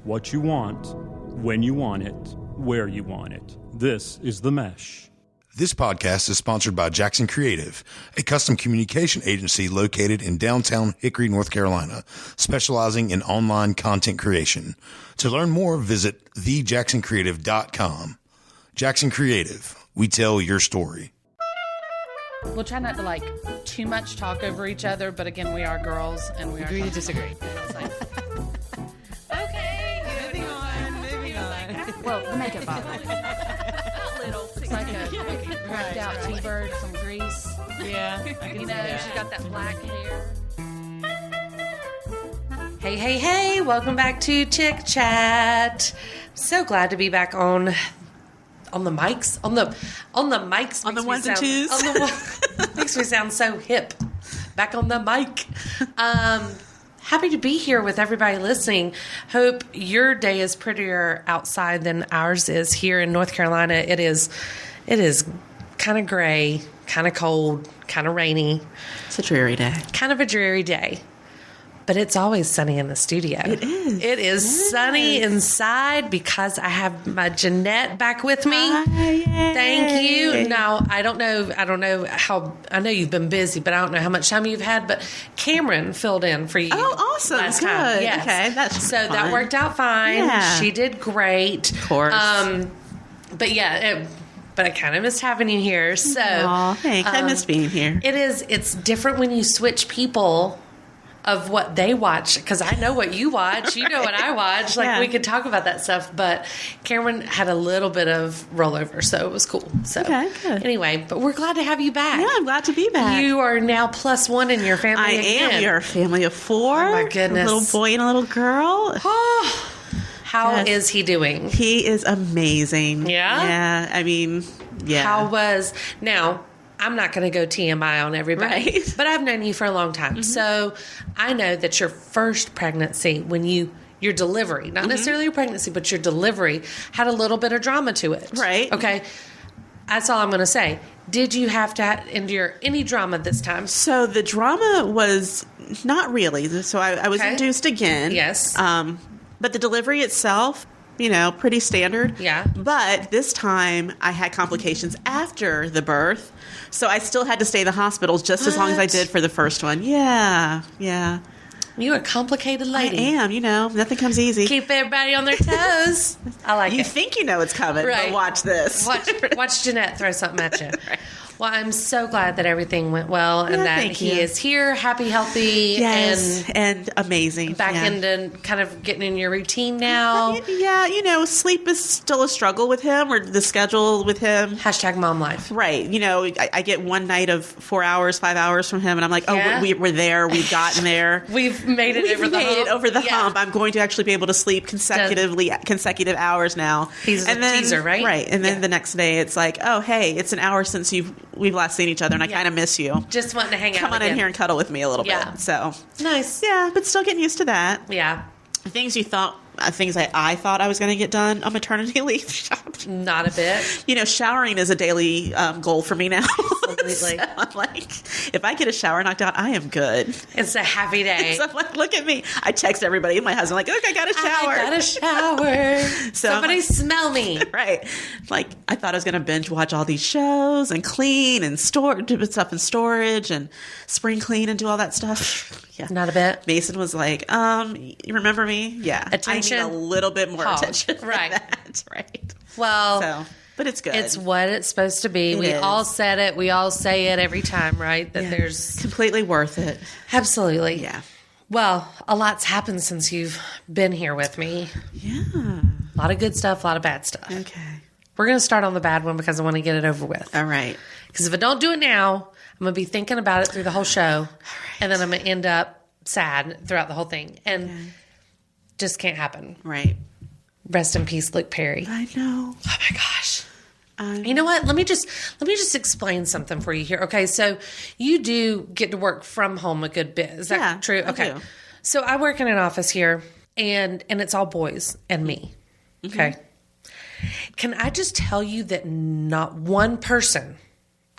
what you want, when you want it, where you want it. This is The Mesh. This podcast is sponsored by Jackson Creative, a custom communication agency located in downtown Hickory, North Carolina, specializing in online content creation. To learn more, visit thejacksoncreative.com. Jackson Creative, we tell your story. We'll try not to too much talk over each other, but again, we are girls and we are agree to disagree. Okay, Moving on. well, the makeup bottle. It's like a cracked out T-bird, some grease. Yeah, I can see that. She's got that black hair. Hey, welcome back to ChickChat. So glad to be back on the mics. On the mics. On the ones and twos. Makes me sound so hip. Back on the mic. Happy to be here with everybody listening. Hope your day is prettier outside than ours is here in North Carolina. It is kind of gray, kind of cold, kind of rainy. It's a dreary day. Kind of a dreary day. But it's always sunny in the studio. It is. It is sunny inside because I have my Janette back with me. Yay. Thank you. Now, I don't know how, I know you've been busy, but I don't know how much time you've had, but Cameron filled in for you. Oh, awesome. Last Good. time. Yes. Okay, that's so fun. that worked out fine. Yeah. She did great. Of course. But yeah, but I kind of missed having you here. So, Aw, thanks. I miss being here. It's different when you switch people of what they watch, because I know what you watch, you know what I watch. Yeah. We could talk about that stuff, but Cameron had a little bit of rollover, so it was cool. So Okay, good. Anyway, but we're glad to have you back. Yeah, I'm glad to be back. You are now +1 in your family. I again. am. You're a family of 4. Oh, my goodness. A little boy and a little girl. Oh, how Yes. is he doing? He is amazing. Yeah? Yeah. I mean, yeah. How was now? I'm not going to go TMI on everybody, Right. but I've known you for a long time. So I know that your first pregnancy, when your delivery, not necessarily your pregnancy, but your delivery had a little bit of drama to it. Right. Okay. That's all I'm going to say. Did you have to endure any drama this time? So the drama was not really. So I was Okay. induced again. Yes. But the delivery itself, pretty standard. Yeah. But this time I had complications after the birth. So I still had to stay in the hospital just as long as I What? did for the first one. Yeah. Yeah. You're a complicated I lady. am, nothing comes easy. Keep everybody on their toes. I like You it. think you know it's coming, Right. but watch this. Watch Janette throw something at you. Well, I'm so glad that everything went well and Yeah, that thank he you. is here, happy, healthy, Yes, and amazing. and back yeah. into kind of getting in your routine now. Yeah, sleep is still a struggle with him, or the schedule with him. Hashtag mom life. Right. I get one night of 4 hours, 5 hours from him, and I'm like, Yeah. we're there. We've gotten there. We've made it We've over the made hump. it over the Yeah. hump. I'm going to actually be able to sleep consecutive hours now. He's a teaser, right? Right. And then Yeah. the next day, it's like, oh, hey, it's an hour since we've last seen each other, and I Yeah. kind of miss you. Just wanting to hang out Come on again. in here and cuddle with me a little Yeah. bit. So, Nice. yeah, but still getting used to that. Yeah. Things that I thought I was going to get done on maternity leave. Not a bit. Showering is a daily goal for me now. Absolutely. So I'm like, if I get a shower knocked out, I am good. It's a happy day. So I'm like, look at me. I text everybody and my husband, like, look, I got a shower. I got a shower. So Somebody smell me. Right. Like, I thought I was going to binge watch all these shows and clean and do stuff in storage and spring clean and do all that stuff. Yeah. Not a bit. Mason was like, you remember me? Yeah. Attention. I need a little bit more attention. Right. That's right. Well, So, but it's good. it's what it's supposed to be. It We is. all said it. We all say it every time, right? That Yeah. there's completely worth it. absolutely. Yeah. Well, a lot's happened since you've been here with me. Yeah. A lot of good stuff, a lot of bad stuff. Okay. We're going to start on the bad one because I want to get it over with. All right. Because if I don't do it now, I'm going to be thinking about it through the whole show. And then I'm going to end up sad throughout the whole thing. And just can't happen. Right. Rest in peace, Luke Perry. I know. Oh my gosh. You know what? Let me just explain something for you here. Okay, so you do get to work from home a good bit. Is that true? I Okay. do. So I work in an office here, and it's all boys and me. Okay. Can I just tell you that not one person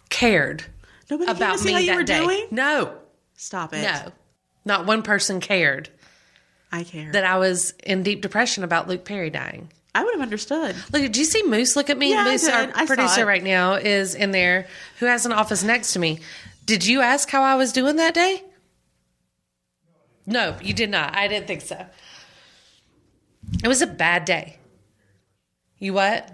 cared Nobody about came to see me how you that were day? doing? No, Stop it. no, not one person cared. I care. that I was in deep depression about Luke Perry dying. I would have understood. Look, did you see Moose look at me? Yeah, I Moose, did. our I saw producer it. right now, is in there, who has an office next to me. Did you ask how I was doing that day? No, you did not. I didn't think so. It was a bad day. You what?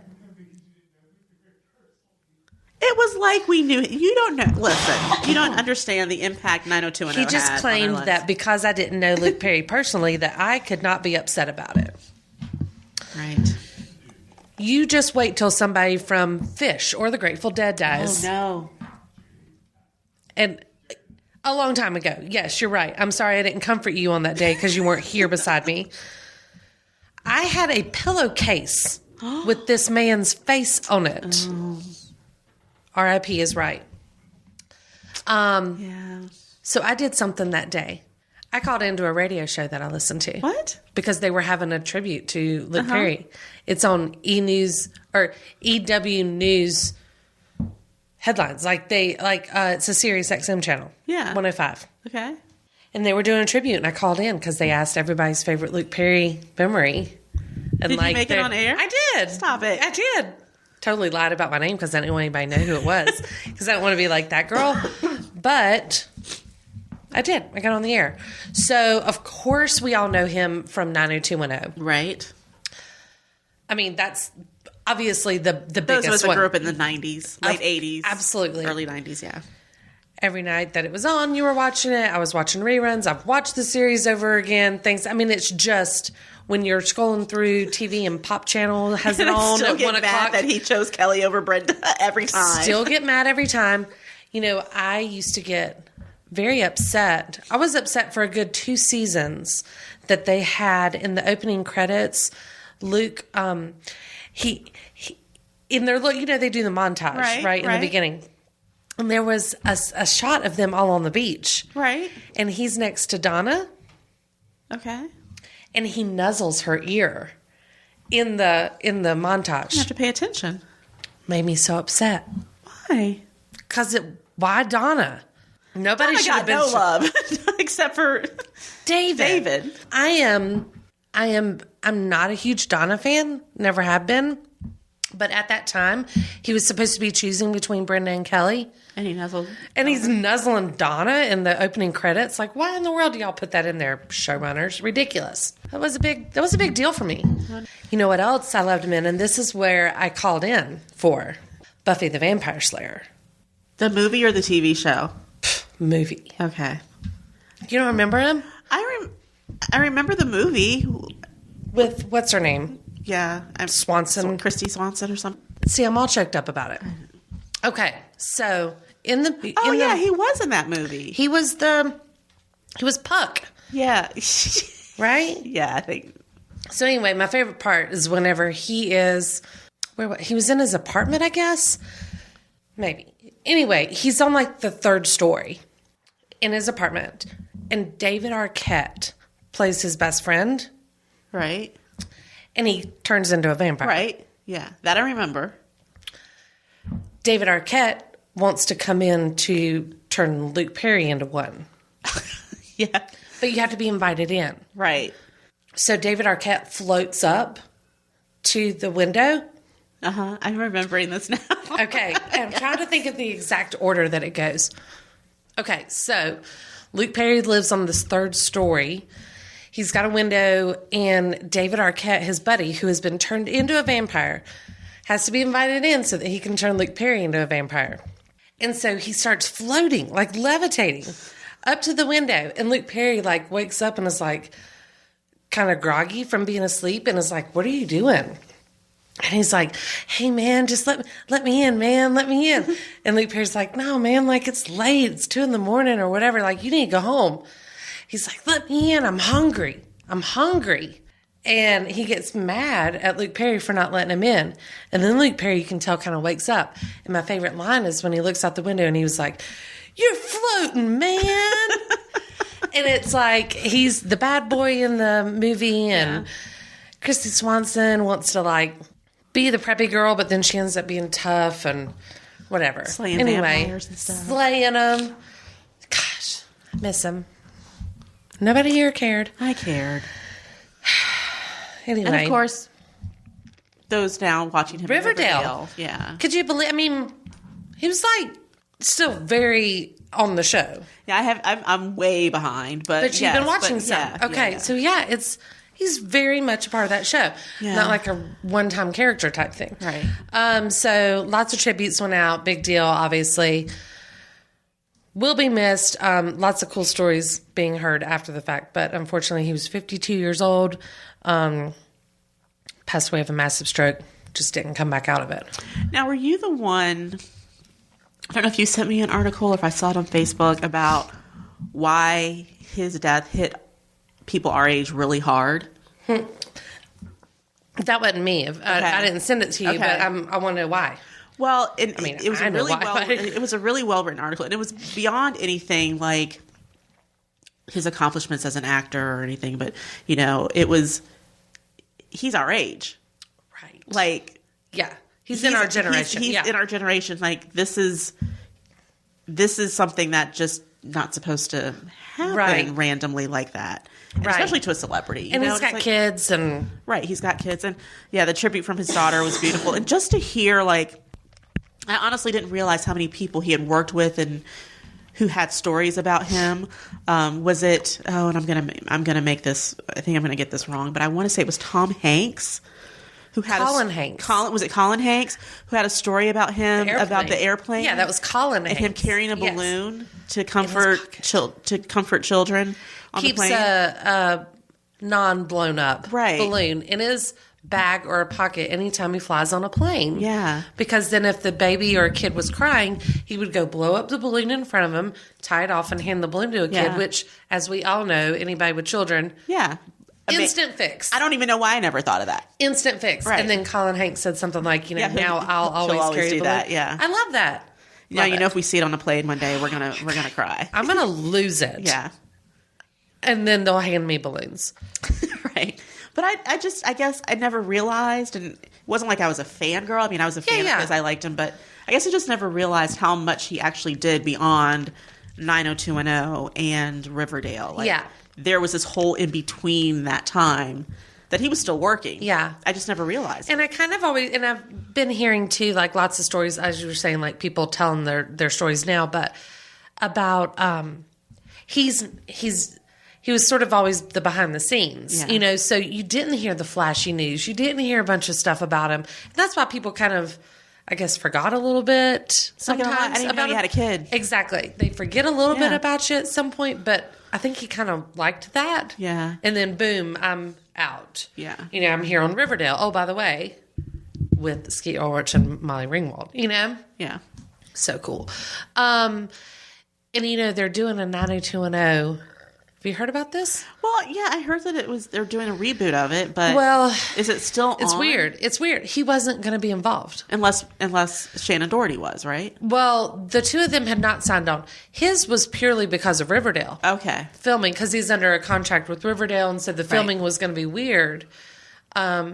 It was like we knew. You don't know. Listen, you don't understand the impact 90210 He just had claimed on our that lives. because I didn't know Luke Perry personally, that I could not be upset about it. Right. You just wait till somebody from Fish or the Grateful Dead dies. Oh, no. And a long time ago. Yes, you're right. I'm sorry I didn't comfort you on that day because you weren't here beside me. I had a pillowcase with this man's face on it. R.I.P. is right. Yeah. So I did something that day. I called into a radio show that I listened to. What? Because they were having a tribute to Luke Perry. It's on E-News or EW News headlines. It's a Sirius XM channel. Yeah. 105. Okay. And they were doing a tribute, and I called in because they asked everybody's favorite Luke Perry memory. And Did you make it on air? I did. Stop it. I did. Totally lied about my name because I didn't want anybody to know who it was because I don't want to be like that girl. But I did. I got on the air. So, of course, we all know him from 90210. Right. I mean, that's obviously the Those biggest of us that one. grew up in the 90s, late 80s. Absolutely. Early 90s, yeah. Every night that it was on, you were watching it. I was watching reruns. I've watched the series over again. Things. I mean, it's just when you're scrolling through TV and Pop Channel has it on Still at get 1 mad o'clock. that he chose Kelly over Brenda every time. Still get mad every time. You know, I used to get very upset. I was upset for a good 2 seasons that they had in the opening credits. Luke, he in their look, you know, they do the montage right in the beginning. And there was a shot of them all on the beach. Right. And he's next to Donna. Okay. And he nuzzles her ear in the montage. You have to pay attention. Made me so upset. Why? Why Donna? Nobody should have been no love except for David. I'm not a huge Donna fan. Never have been. But at that time, he was supposed to be choosing between Brenda and Kelly. And he nuzzled. And he's nuzzling Donna in the opening credits. Like, why in the world do y'all put that in there, showrunners? Ridiculous. That was a big deal for me. You know what else I loved him in? And this is where I called in for Buffy the Vampire Slayer. The movie or the TV show? Movie. Okay. You don't remember him? I remember the movie. With, what's her name? Yeah. Swanson. Christy Swanson or something. See, I'm all choked up about it. Okay, so he was in that movie. He was Puck, Yeah. right? Yeah, I think. So anyway, my favorite part is whenever he was in his apartment, I guess. Maybe. Anyway, he's on like the 3rd story in his apartment, and David Arquette plays his best friend, Right. and he turns into a vampire. Right. Yeah, that I remember. David Arquette wants to come in to turn Luke Perry into one. Yeah. But you have to be invited in. Right. So David Arquette floats up to the window. Uh-huh. I'm remembering this now. Okay. I'm trying to think of the exact order that it goes. Okay. So Luke Perry lives on this 3rd story. He's got a window, and David Arquette, his buddy, who has been turned into a vampire, has to be invited in so that he can turn Luke Perry into a vampire. And so he starts floating, like levitating, up to the window. And Luke Perry, like, wakes up and is, like, kind of groggy from being asleep and is like, what are you doing? And he's like, hey, man, just let me in, man. Let me in. And Luke Perry's like, no, man, like, it's late. It's 2 a.m. or whatever. Like, you need to go home. He's like, let me in. I'm hungry. And he gets mad at Luke Perry for not letting him in. And then Luke Perry, you can tell, kind of wakes up. And my favorite line is when he looks out the window and he was like, you're floating, man. And it's like he's the bad boy in the movie. And Christy Swanson wants to, like, be the preppy girl, but then she ends up being tough and whatever. Slaying vampires and stuff. Slaying them. Gosh, I miss him. Nobody here cared. I cared. Anyway. And of course, those now watching him in Riverdale. Riverdale. Yeah. Could you believe? I mean, he was like still very on the show. Yeah, I'm way behind, but But you've been watching some. Okay, so he's very much a part of that show. Yeah. Not like a one-time character type thing. Right. So lots of tributes went out. Big deal, obviously. Will be missed. Lots of cool stories being heard after the fact. But unfortunately, he was 52 years old. Passed away of a massive stroke. Just didn't come back out of it. Now, were you the one... I don't know if you sent me an article or if I saw it on Facebook about why his death hit people our age really hard. That wasn't me. I didn't send it to you, but I want to know why. Well, it was I know why. it was a really well written article, and it was beyond anything like his accomplishments as an actor or anything. But he's our age, Right. like Yeah. He's in our generation. He's in our generation. Like this is something that just not supposed to happen randomly like that, and especially to a celebrity. And he's got kids, and he's got kids, and the tribute from his daughter was beautiful, and just to hear I honestly didn't realize how many people he had worked with and who had stories about him. Was it? Oh, and I'm gonna make this. I think I'm gonna get this wrong, but I want to say it was Tom Hanks. Who had Hanks. Was it Colin Hanks who had a story about him about the airplane? Yeah, that was Colin Hanks. And him carrying a balloon to comfort children on the plane. Keeps a non-blown up balloon in his bag or a pocket anytime he flies on a plane. Yeah. Because then if the baby or a kid was crying, he would go blow up the balloon in front of him, tie it off, and hand the balloon to a kid, which, as we all know, anybody with children... Yeah. Instant fix. I don't even know why I never thought of that. Instant fix. Right. And then Colin Hanks said something like, now I'll always carry do the that. balloon. Yeah. I love that. Now if we see it on a plane one day, we're gonna cry. I'm gonna lose it. Yeah. And then they'll hand me balloons. Right. But I guess I never realized, and it wasn't like I was a fangirl. I mean, I was a fan because I liked him, but I guess I just never realized how much he actually did beyond 90210 and Riverdale. There was this whole in between that time that he was still working. Yeah. I just never realized. And I kind of always, and I've been hearing too, like lots of stories, as you were saying, like people telling their stories now, but about, he was sort of always the behind the scenes, so you didn't hear the flashy news. You didn't hear a bunch of stuff about him. And that's why people kind of, I guess, forgot a little bit sometimes. I didn't even know you had a kid. Exactly. They forget a little bit about you at some point, but I think he kind of liked that. Yeah. And then boom, I'm out. Yeah. I'm here on Riverdale. Oh, by the way, with Skeet Ulrich and Molly Ringwald, Yeah. So cool. And they're doing a 90210. Have you heard about this? Well, yeah, I heard that they're doing a reboot of it, but is it still It's on? weird. It's weird. He wasn't going to be involved. Unless Shannon Doherty was, right? Well, the two of them had not signed on. His was purely because of Riverdale. Okay. Filming, because he's under a contract with Riverdale and said the filming was going to be weird. I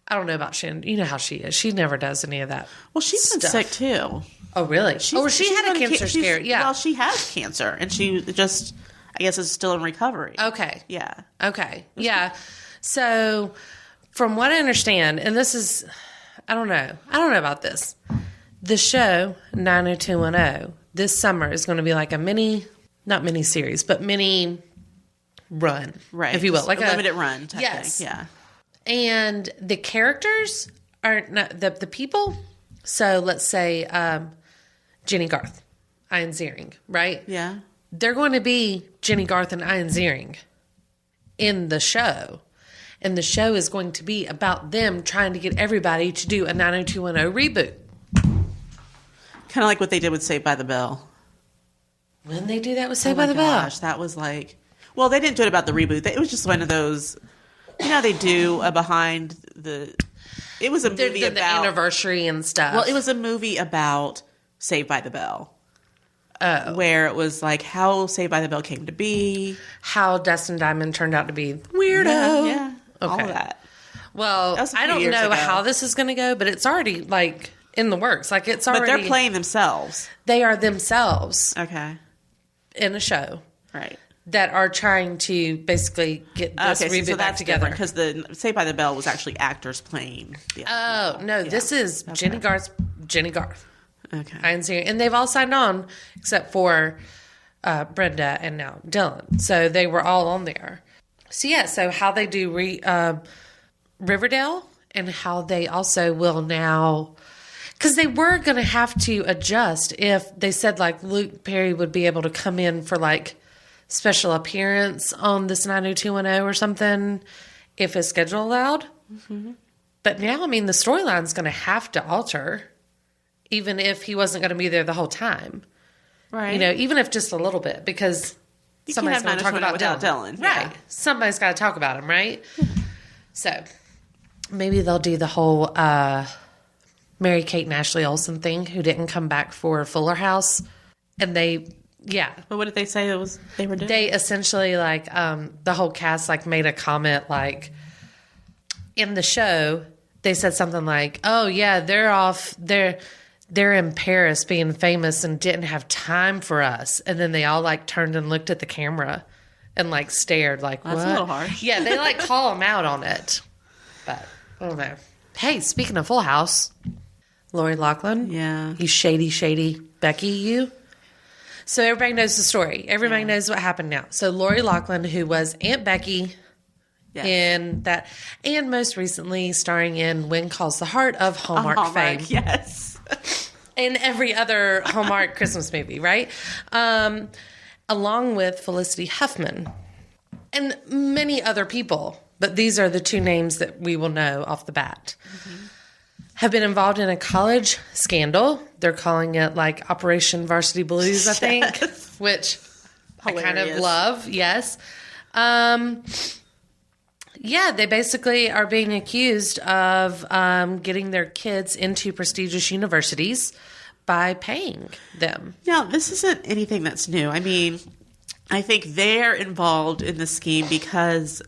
don't know about Shannon. You know how she is. She never does any of that. Well, she's been sick too. Oh, really? She had a cancer scare. Yeah. Well, she has cancer, and she just, I guess, is still in recovery. Okay. Yeah. Okay. Yeah. So, from what I understand, and this is, I don't know about this. The show 90210 this summer is going to be like a not mini series, but mini run, right? If you will, like a limited run. Type yes. thing. Yeah. And the characters are not the people. So let's say Jenny Garth, Ian Ziering, right? Yeah. They're going to be Jenny Garth and Ian Ziering in the show. And the show is going to be about them trying to get everybody to do a 90210 reboot. Kind of like what they did with Saved by the Bell. When they do that with Saved by the Bell? That was like... Well, they didn't do it about the reboot. It was just one of those... they do a behind the... It was a movie about... The anniversary and stuff. Well, it was a movie about Saved by the Bell. Oh. Where it was like how Saved by the Bell came to be. How Dustin Diamond turned out to be weirdo. Yeah. Okay. All of that. Well, I don't know how this is going to go, but it's already like in the works. Like it's already... But they're playing themselves. They are themselves. Okay. In a show. Right. that are trying to basically get this reboot back together. Because the Saved by the Bell was actually actors playing. This is Jenny Garth. Okay. I didn't see it. And they've all signed on except for Brenda and now Dylan. So they were all on there. So yeah, so how they do Riverdale and how they also will now, because they were going to have to adjust if they said like Luke Perry would be able to come in for like special appearance on this 90210 or something if his schedule allowed. Mm-hmm. But now, I mean, the storyline's going to have to alter even if he wasn't going to be there the whole time. Right. You know, even if just a little bit, because somebody's going to talk about Dylan. Yeah. Right. Somebody's got to talk about him, right? So maybe they'll do the whole Mary Kate and Ashley Olsen thing, who didn't come back for Fuller House. And they, But what did they say they were doing? They essentially, like, the whole cast, like, made a comment, like, in the show, they said something like, oh, yeah, they're in Paris being famous and didn't have time for us. And then they all, like, turned and looked at the camera and, like, stared, like, what? That's a little harsh. Yeah, they, like, call them out on it. But, I don't know. Hey, speaking of Full House, Lori Loughlin. Yeah. You shady Becky, you. So everybody knows the story. Everybody knows what happened now. So Lori Loughlin, who was Aunt Becky in that, and most recently starring in When Calls the Heart of Hallmark fame. Yes. And every other Hallmark Christmas movie, right? Along with Felicity Huffman and many other people. But these are the two names that we will know off the bat. Mm-hmm. Have been involved in a college scandal. They're calling it like Operation Varsity Blues, I think, which hilarious. I kind of love. Yes. They basically are being accused of getting their kids into prestigious universities by paying them. Now, this isn't anything that's new. I mean, I think they're involved in the scheme because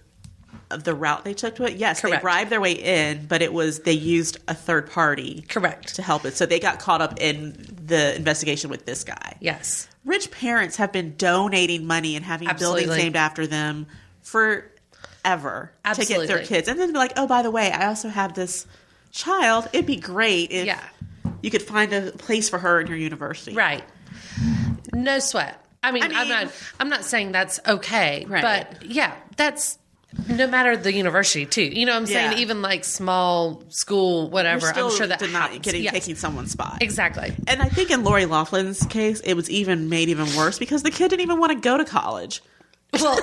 of the route they took to it. Yes, Correct. They bribed their way in, but they used a third party. Correct. To help it. So they got caught up in the investigation with this guy. Yes. Rich parents have been donating money and having buildings named after them forever to get their kids. And then be like, oh, by the way, I also have this child. It'd be great if you could find a place for her in your university. Right. No sweat. I mean I'm not saying that's okay. Right. But yeah, that's no matter the university too. You know what I'm saying? Even like small school, whatever. I'm sure that taking someone's spot. Exactly. And I think in Lori Loughlin's case, it was made even worse because the kid didn't even want to go to college. Well,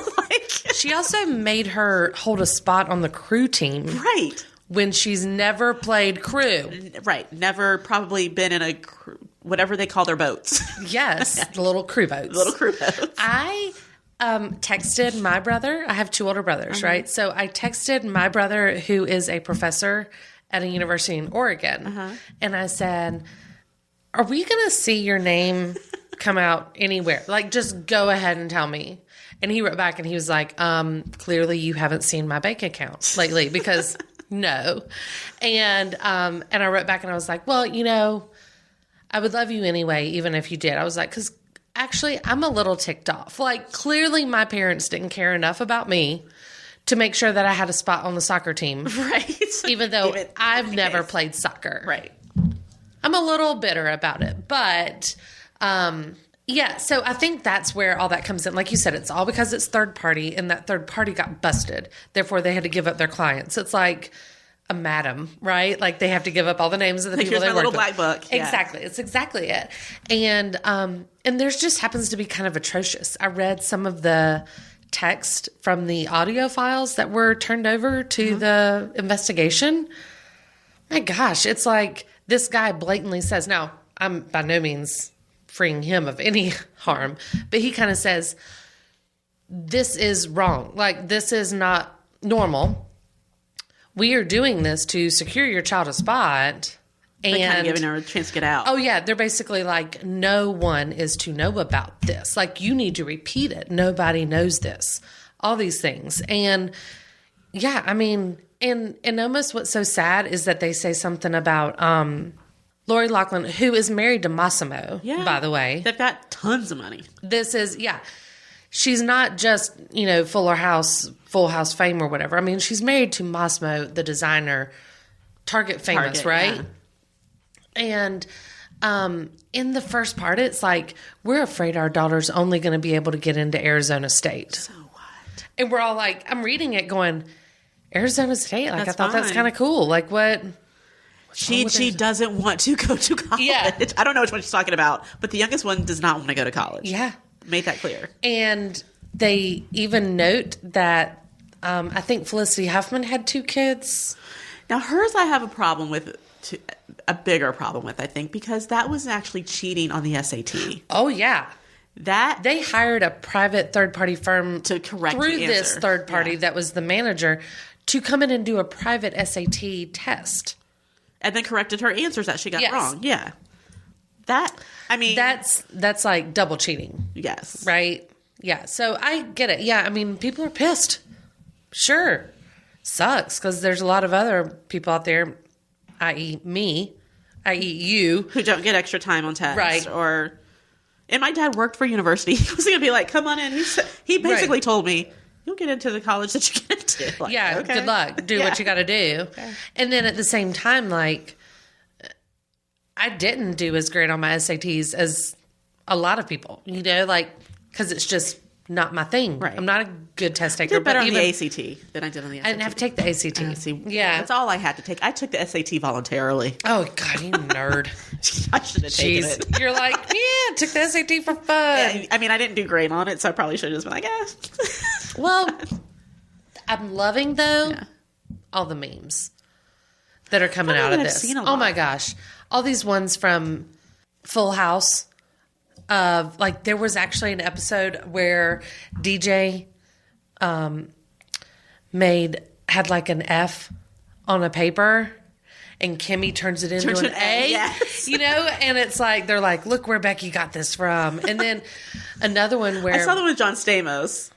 she also made her hold a spot on the crew team. Right. When she's never played crew. Right. Never probably been in a crew, whatever they call their boats. Yes. The little crew boats. Little crew boats. I texted my brother. I have two older brothers, right? So I texted my brother, who is a professor at a university in Oregon. And I said, are we going to see your name come out anywhere? Like, just go ahead and tell me. And he wrote back and he was like, clearly you haven't seen my bank account lately because no. And I wrote back and I was like, well, you know, I would love you anyway, even if you did. I was like, because actually I'm a little ticked off. Like, clearly my parents didn't care enough about me to make sure that I had a spot on the soccer team. Right. Even though I've never played soccer. Right. I'm a little bitter about it. But, yeah, so I think that's where all that comes in. Like you said, it's all because it's third party, and that third party got busted. Therefore, they had to give up their clients. It's like a madam, right? Like, they have to give up all the names of the people they work with. Here's my little black book. Yeah. Exactly. It's exactly it. And there's just happens to be kind of atrocious. I read some of the text from the audio files that were turned over to the investigation. My gosh, it's like this guy blatantly says, now, I'm by no means freeing him of any harm, but he kind of says, this is wrong. Like, this is not normal. We are doing this to secure your child a spot. And kind of giving her a chance to get out. Oh, yeah. They're basically like, no one is to know about this. Like, you need to repeat it. Nobody knows this. All these things. And, yeah, I mean, and almost what's so sad is that they say something about Lori Loughlin, who is married to Massimo, by the way. They've got tons of money. This is, she's not just, Full House fame or whatever. I mean, she's married to Massimo, the designer, Target famous, right? Yeah. And in the first part, it's like, we're afraid our daughter's only going to be able to get into Arizona State. So what? And we're all like, I'm reading it going, Arizona State? Like, That's I thought that's fine. kind of cool. Like, what? She doesn't want to go to college. Yeah. I don't know which one she's talking about, but the youngest one does not want to go to college. Yeah. Made that clear. And they even note that I think Felicity Huffman had 2 kids. Now, hers I have a problem with, a bigger problem with, I think, because that was actually cheating on the SAT. Oh, yeah. That They hired a private third-party firm To correct through the this answer. third party Yeah. that was the manager to come in and do a private SAT test. and then corrected her answers that she got Yes. wrong. Yeah. That, I mean. That's like double cheating, Yes. right? Yeah. So I get it. Yeah. I mean, people are pissed. Sure. Sucks because there's a lot of other people out there, i.e. me, i.e. you. Who don't get extra time on tests. Right. And my dad worked for university. He was going to be like, come on in. He basically Right. told me, you'll get into the college that you get into. Like, Yeah, okay. good luck. Do Yeah. what you got to do. And then at the same time, like, I didn't do as great on my SATs as a lot of people, like, because it's just not my thing. Right. I'm not a good test taker. I did better but on even, the ACT than I did on the SAT. I didn't have to take the ACT. See, Yeah. That's all I had to take. I took the SAT voluntarily. Oh, God, you nerd. I should have taken it. Jeez. You're like, yeah, took the SAT for fun. I mean, I didn't do great on it, so I probably should have just been like, Well, I'm loving, though, Yeah. all the memes that are coming I don't out of think I've this. seen a Oh, lot. my gosh. All these ones from Full House. Like, there was actually an episode where DJ had like an F on a paper, and Kimmy turns it into Turns an it an A, A. yes. And it's like, they're like, look where Becky got this from. And then another one where I saw the one with John Stamos,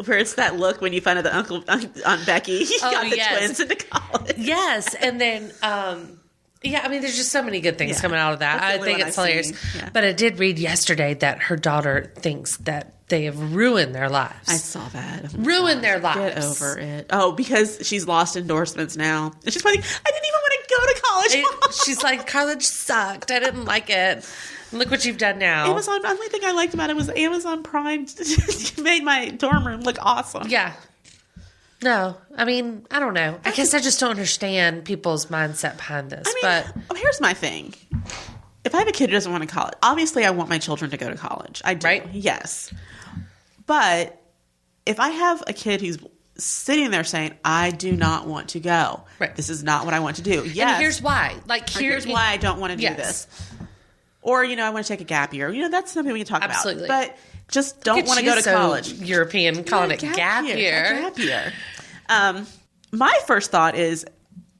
where it's that look when you find out the uncle on Becky got the yes. twins into college. Yes, and then yeah, I mean, there's just so many good things Yeah. coming out of that. That's the I only think one it's I've hilarious. seen. Yeah. But I did read yesterday that her daughter thinks that they have ruined their lives. I saw that. Ruined their lives. Get over it. Oh, because she's lost endorsements now. And she's probably, I didn't even want to go to college. She's like, college sucked. I didn't like it. Look what you've done now. Amazon, the only thing I liked about it was Amazon Prime made my dorm room look awesome. Yeah. No, I mean, I don't know. I guess I just don't understand people's mindset behind this. But here's my thing. If I have a kid who doesn't want to college, obviously I want my children to go to college. I do. Right. Yes. But if I have a kid who's sitting there saying, I do not want to go. Right. This is not what I want to do. Yes. And here's why. Here's why I don't want to do Yes. this. Or, I want to take a gap year. That's something we can talk Absolutely. about. But just don't want to go to college. European, calling it gap year. A gap year. My first thought is,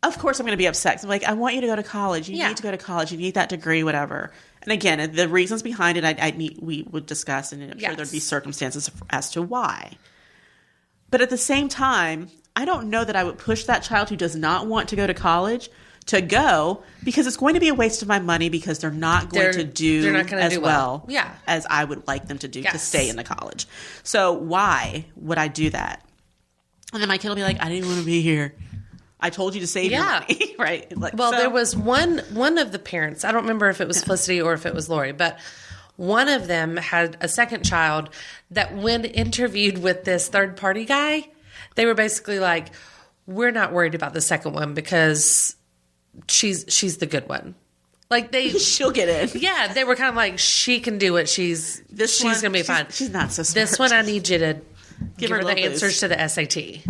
of course I'm going to be upset. 'Cause I'm like, I want you to go to college. You Yeah. need to go to college. You need that degree, whatever. And again, the reasons behind it, we would discuss, and I'm sure Yes. there'd be circumstances as to why. But at the same time, I don't know that I would push that child who does not want to go to college to go, because it's going to be a waste of my money, because they're not going to do they're not gonna as do well Yeah. as I would like them to do to Yes. stay in the college. So why would I do that? And then my kid will be like, I didn't want to be here. I told you to save your Yeah. money, right? Like, Well, so- there was one of the parents. I don't remember if it was Felicity or if it was Lori, but one of them had a second child that, when interviewed with this third party guy, they were basically like, "We're not worried about the second one because she's the good one." Like she'll get in. yeah, they were kind of like, she can do it. She's one, gonna be fine. She's not so smart. This one, I need you to give her her a the little answers boost. to the SAT.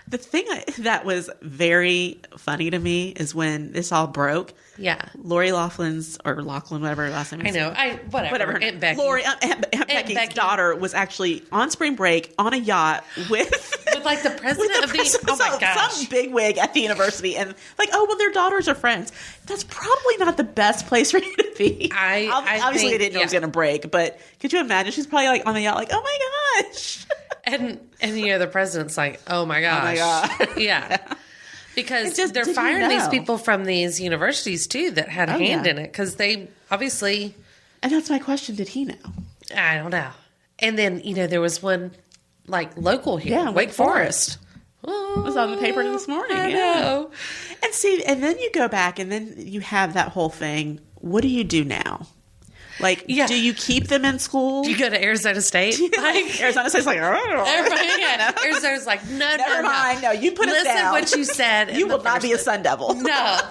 The thing that was very funny to me is when this all broke. Yeah. Lori Laughlin's, or Laughlin, whatever her last name I is. know. Whatever. her Aunt name- Becky. Lori, Aunt Becky's Becky. daughter was actually on spring break on a yacht with With like the president of the president- oh my gosh. some bigwig at the university, and like, oh well, their daughters are friends. That's probably not the best place for you to be. I Obviously think- they didn't know it was yeah. going to break, but could you imagine? She's probably like on the yacht, like, oh my gosh. And the president's like, oh my gosh. God. Yeah. Because It's just, they're did you firing these know? people from these universities too that had a hand yeah. in it, because they obviously, And that's my question. Did he know? I don't know. And then, there was one, local here. Yeah, Wake Forest. Oh, It was on the paper this morning. I know. And then you go back and then you have that whole thing. What do you do now? Do you keep them in school? Do you go to Arizona State? Arizona State's like, everybody, Arizona's like, no, never mind. No, you put us down. Listen what you said. You will not be a Sun Devil. No. I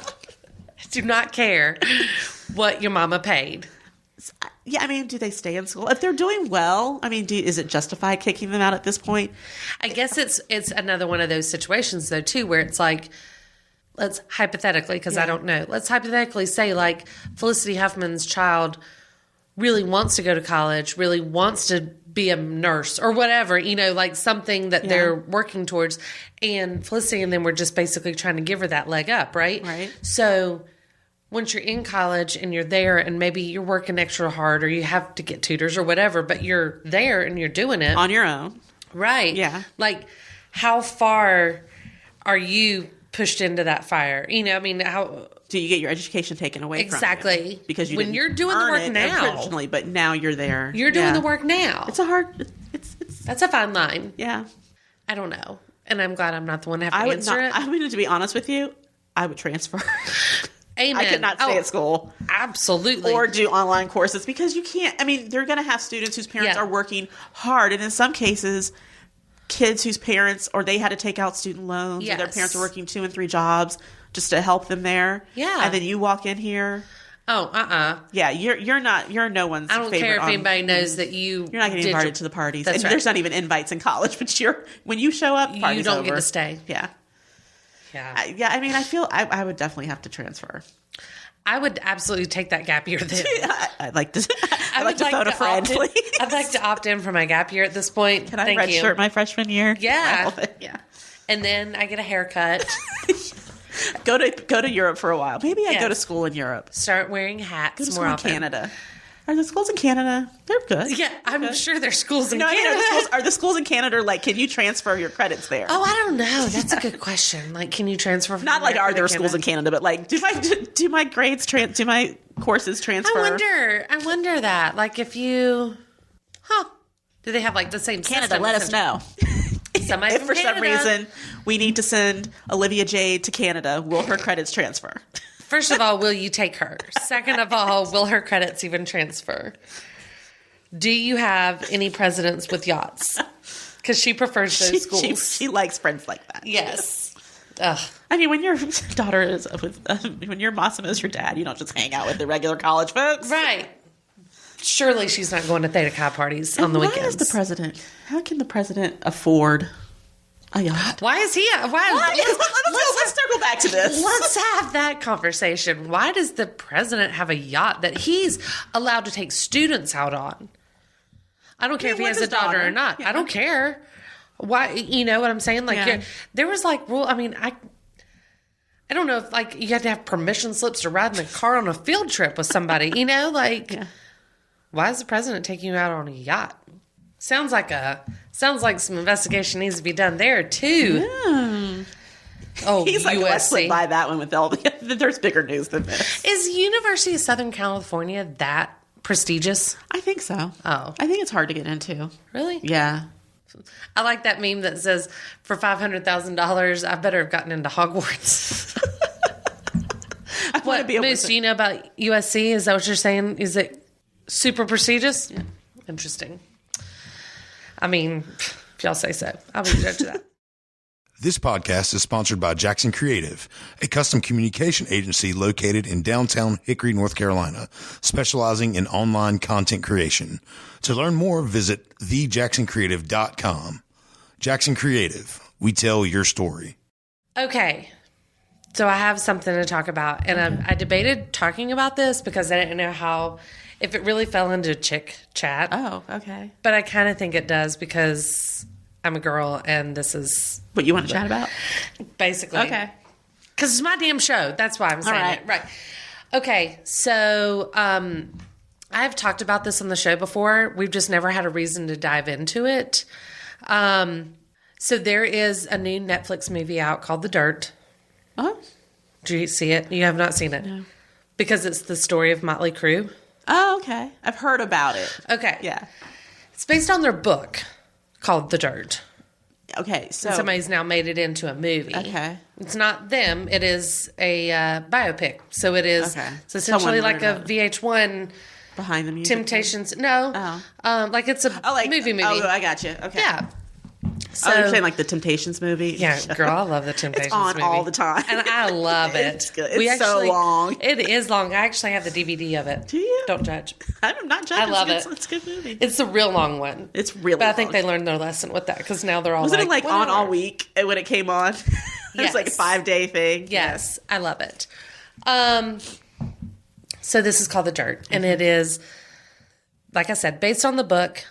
do not care what your mama paid. Yeah, I mean, do they stay in school? If they're doing well, I mean, is it justified kicking them out at this point? I guess it's another one of those situations, though, too, where it's like, let's hypothetically, because I don't know, let's hypothetically say, Felicity Huffman's child really wants to go to college, really wants to be a nurse or whatever, something that they're working towards. And Felicity and them were just basically trying to give her that leg up, right? Right. So once you're in college and you're there and maybe you're working extra hard or you have to get tutors or whatever, but you're there and you're doing it. On your own. Right. Yeah. How far are you pushed into that fire? How... Do you get your education taken away from you? Because you when you're doing the work now, originally, but now you're there. You're doing the work now. It's a hard. It's that's a fine line. Yeah. I don't know, and I'm glad I'm not the one to have to answer it. I mean, to be honest with you, I would transfer. Amen. I could not stay at school. Absolutely. Or do online courses because you can't. I mean, they're going to have students whose parents are working hard, and in some cases, kids whose parents or they had to take out student loans, or their parents are working 2 and 3 jobs just to help them there. Yeah. And then you walk in here. Oh, Yeah, you're no one's I don't favorite care if anybody knows that you're not getting invited to the parties. That's and right. There's not even invites in college, but when you show up, party's you don't over. get to stay. Yeah. Yeah. I mean, I feel I would definitely have to transfer. I would absolutely take that gap year then. I'd like to phone a friend, please. I'd like to opt in for my gap year at this point. Can I redshirt my freshman year? Yeah. Yeah. And then I get a haircut. Go to Europe for a while. Maybe I go to school in Europe. Start wearing hats Go to more school often. in Canada. Are the schools in Canada? They're good. Yeah, I'm sure there's schools in Canada. Canada. Are the schools in Canada can you transfer your credits there? Oh, I don't know. That's a good question. Can you transfer from Not America are to there Canada? schools in Canada, but do my grades do my courses transfer? I wonder that. If you do they have the same Canada, system? let us know. Somebody If from for some Canada. reason we need to send Olivia Jade to Canada, will her credits transfer? First of all, will you take her? Second of all, will her credits even transfer? Do you have any presidents with yachts? Because she prefers those schools. She likes friends like that. Yes. Ugh. I mean, when your daughter is when your Massimo is your dad, you don't just hang out with the regular college folks, Right. Surely she's not going to Theta Chi parties on the weekends. Why is the president? How can the president afford a yacht? Why is he? Let's circle back to this. Let's have that conversation. Why does the president have a yacht that he's allowed to take students out on? I don't care if he has a daughter or not. Yeah. I don't care. Why? You know what I'm saying? There was rule. I mean, I don't know if you had to have permission slips to ride in the car on a field trip with somebody. Why is the president taking you out on a yacht? Sounds like some investigation needs to be done there too. Yeah. Oh, he's USC. Let's slip by that one with all there's bigger news than this. Is University of Southern California that prestigious? I think so. Oh. I think it's hard to get into. Really? Yeah. I like that meme that says, for $500,000, I better have gotten into Hogwarts. What, Moose, do you know about USC? Is that what you're saying? Is it super prestigious? Yeah. Interesting. I mean, if y'all say so, I'll be judge of that. This podcast is sponsored by Jackson Creative, a custom communication agency located in downtown Hickory, North Carolina, specializing in online content creation. To learn more, visit thejacksoncreative.com. Jackson Creative, we tell your story. Okay. So I have something to talk about. And I debated talking about this because I didn't know if it really fell into ChickChat. Oh, okay. But I kind of think it does because I'm a girl and this is what you want to chat about? Basically. Okay. Because it's my damn show. That's why I'm saying it. Right. Okay. So I've talked about this on the show before. We've just never had a reason to dive into it. So there is a new Netflix movie out called The Dirt. Oh. Do you see it? You have not seen it? No. Because it's the story of Motley Crue. Oh, okay. I've heard about it. Okay. Yeah. It's based on their book called The Dirt. Okay, so And somebody's now made it into a movie. Okay. It's not them. It is a biopic. So it is. Okay. It's essentially Someone like a wrote VH1 behind the music. Temptations. No. Like it's a movie. Oh, I got you. Okay. Yeah. So, you're saying like the Temptations movie? yeah, girl, I love the Temptations It's on movie. all the time. And I love it. It's good. It's so long. It is long. I actually have the DVD of it. Do you? Don't judge. I'm not judging. I love it's it. It's a good movie. It's a real long one. It's really But I think long. they learned their lesson with that because now they're all Wasn't like, it like on all whatever. week when it came on? It was like a Yes. 5-day thing. Yes, I love it. So this is called The Dirt, and it is, like I said, based on the book.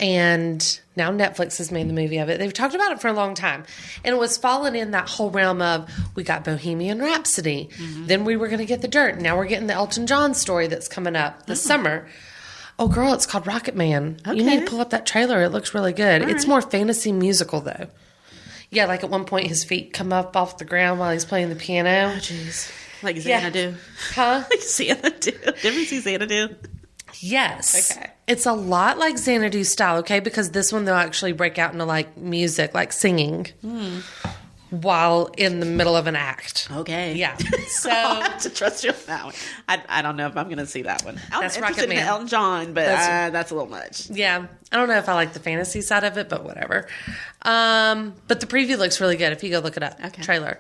And now Netflix has made the movie of it. They've talked about it for a long time. And it was falling in that whole realm of, we got Bohemian Rhapsody. Then we were going to get The Dirt. Now we're getting the Elton John story that's coming up this summer. Oh, girl, it's called Rocket Man. You need Okay. to pull up that trailer. It looks really good. It's more fantasy musical, though. Yeah, like at one point his feet come up off the ground while he's playing the piano. Oh, jeez. Like Yeah. Xanadu. Huh? Like Xanadu. Did you see Xanadu? Yes. Okay. It's a lot like Xanadu style, okay? Because this one they'll actually break out into like music, like singing while in the middle of an act. Okay. Yeah. So I'll have to trust you on that one. I don't know if I'm going to see that one. I'm That's interested Rocket in Man. Elton John, but that's a little much. yeah, I don't know if I like the fantasy side of it, but whatever. But the preview looks really good if you go look it up. Okay. Trailer.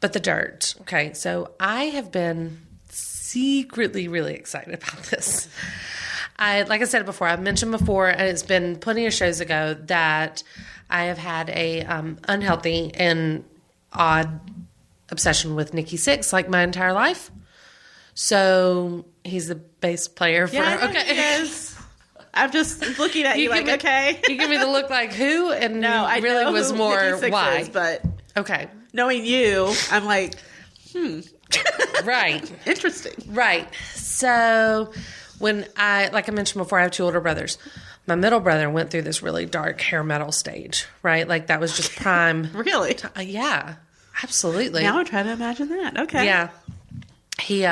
But The Dirt. Okay, so I have been secretly really excited about this. Like I said before, I've mentioned before, and it's been plenty of shows ago, that I have had a unhealthy and odd obsession with Nikki Sixx like my entire life. So he's the bass player for okay. Yes. I'm just looking at you like, give me, okay. You give me the look like who, and No, I really know was who more Nikki Sixx why. is, but Okay, knowing you, I'm like, right, interesting. right. So when like I mentioned before, I have two older brothers. My middle brother went through this really dark hair metal stage, right? Like that was just prime. Really? Yeah, absolutely. Now I'm trying to imagine that. Okay. Yeah. He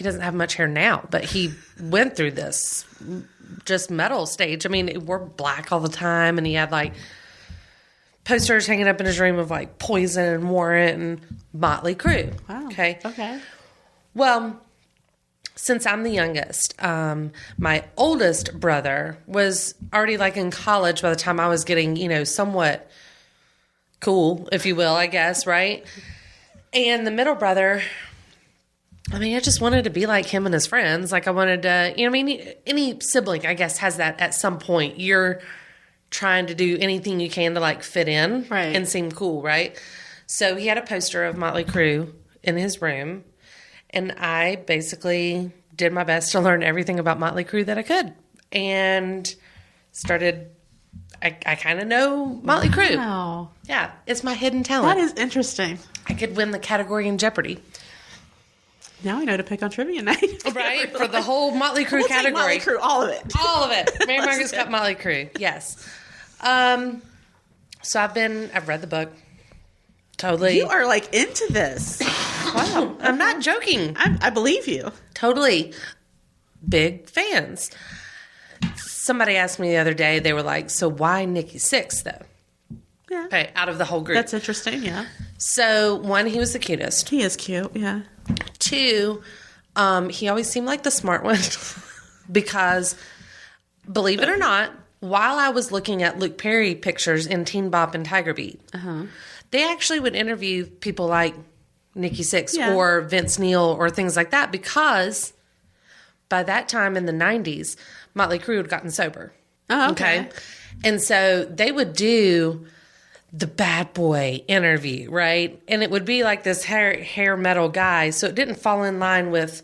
doesn't have much hair now, but he went through this just metal stage. I mean, he wore black all the time, and he had like posters hanging up in his room of like Poison and Warrant and Motley Crue. Wow. Okay. Okay. Well, since I'm the youngest, my oldest brother was already like in college by the time I was getting, somewhat cool, if you will, I guess, right? And the middle brother, I mean, I just wanted to be like him and his friends. Like I wanted to, any sibling, I guess, has that at some point. You're trying to do anything you can to like fit in Right. and seem cool, right? So he had a poster of Motley Crue in his room, and I basically did my best to learn everything about Motley Crue that I could, and started. I kind of know Motley Crue. Wow. Yeah, it's my hidden talent. That is interesting. I could win the category in Jeopardy. Now I know to pick on trivia night. Right? For the whole Motley Crue We'll take category. Motley Crue, all of it. All of it. Mary Margaret's got Motley Crue. Yes. So I've read the book. Totally. You are like into this. Wow. I'm not joking. I believe you. Totally. Big fans. Somebody asked me the other day, they were like, so why Nikki Sixx, though? Yeah. Okay, out of the whole group. That's interesting, yeah. So, one, he was the cutest. He is cute, yeah. Two, he always seemed like the smart one because, believe it or not, while I was looking at Luke Perry pictures in Teen Bop and Tiger Beat, they actually would interview people like Nikki Sixx Yeah. or Vince Neil or things like that because by that time in the 90s, Motley Crue had gotten sober. Oh, okay. And so they would do the bad boy interview, right? And it would be like this hair metal guy. So it didn't fall in line with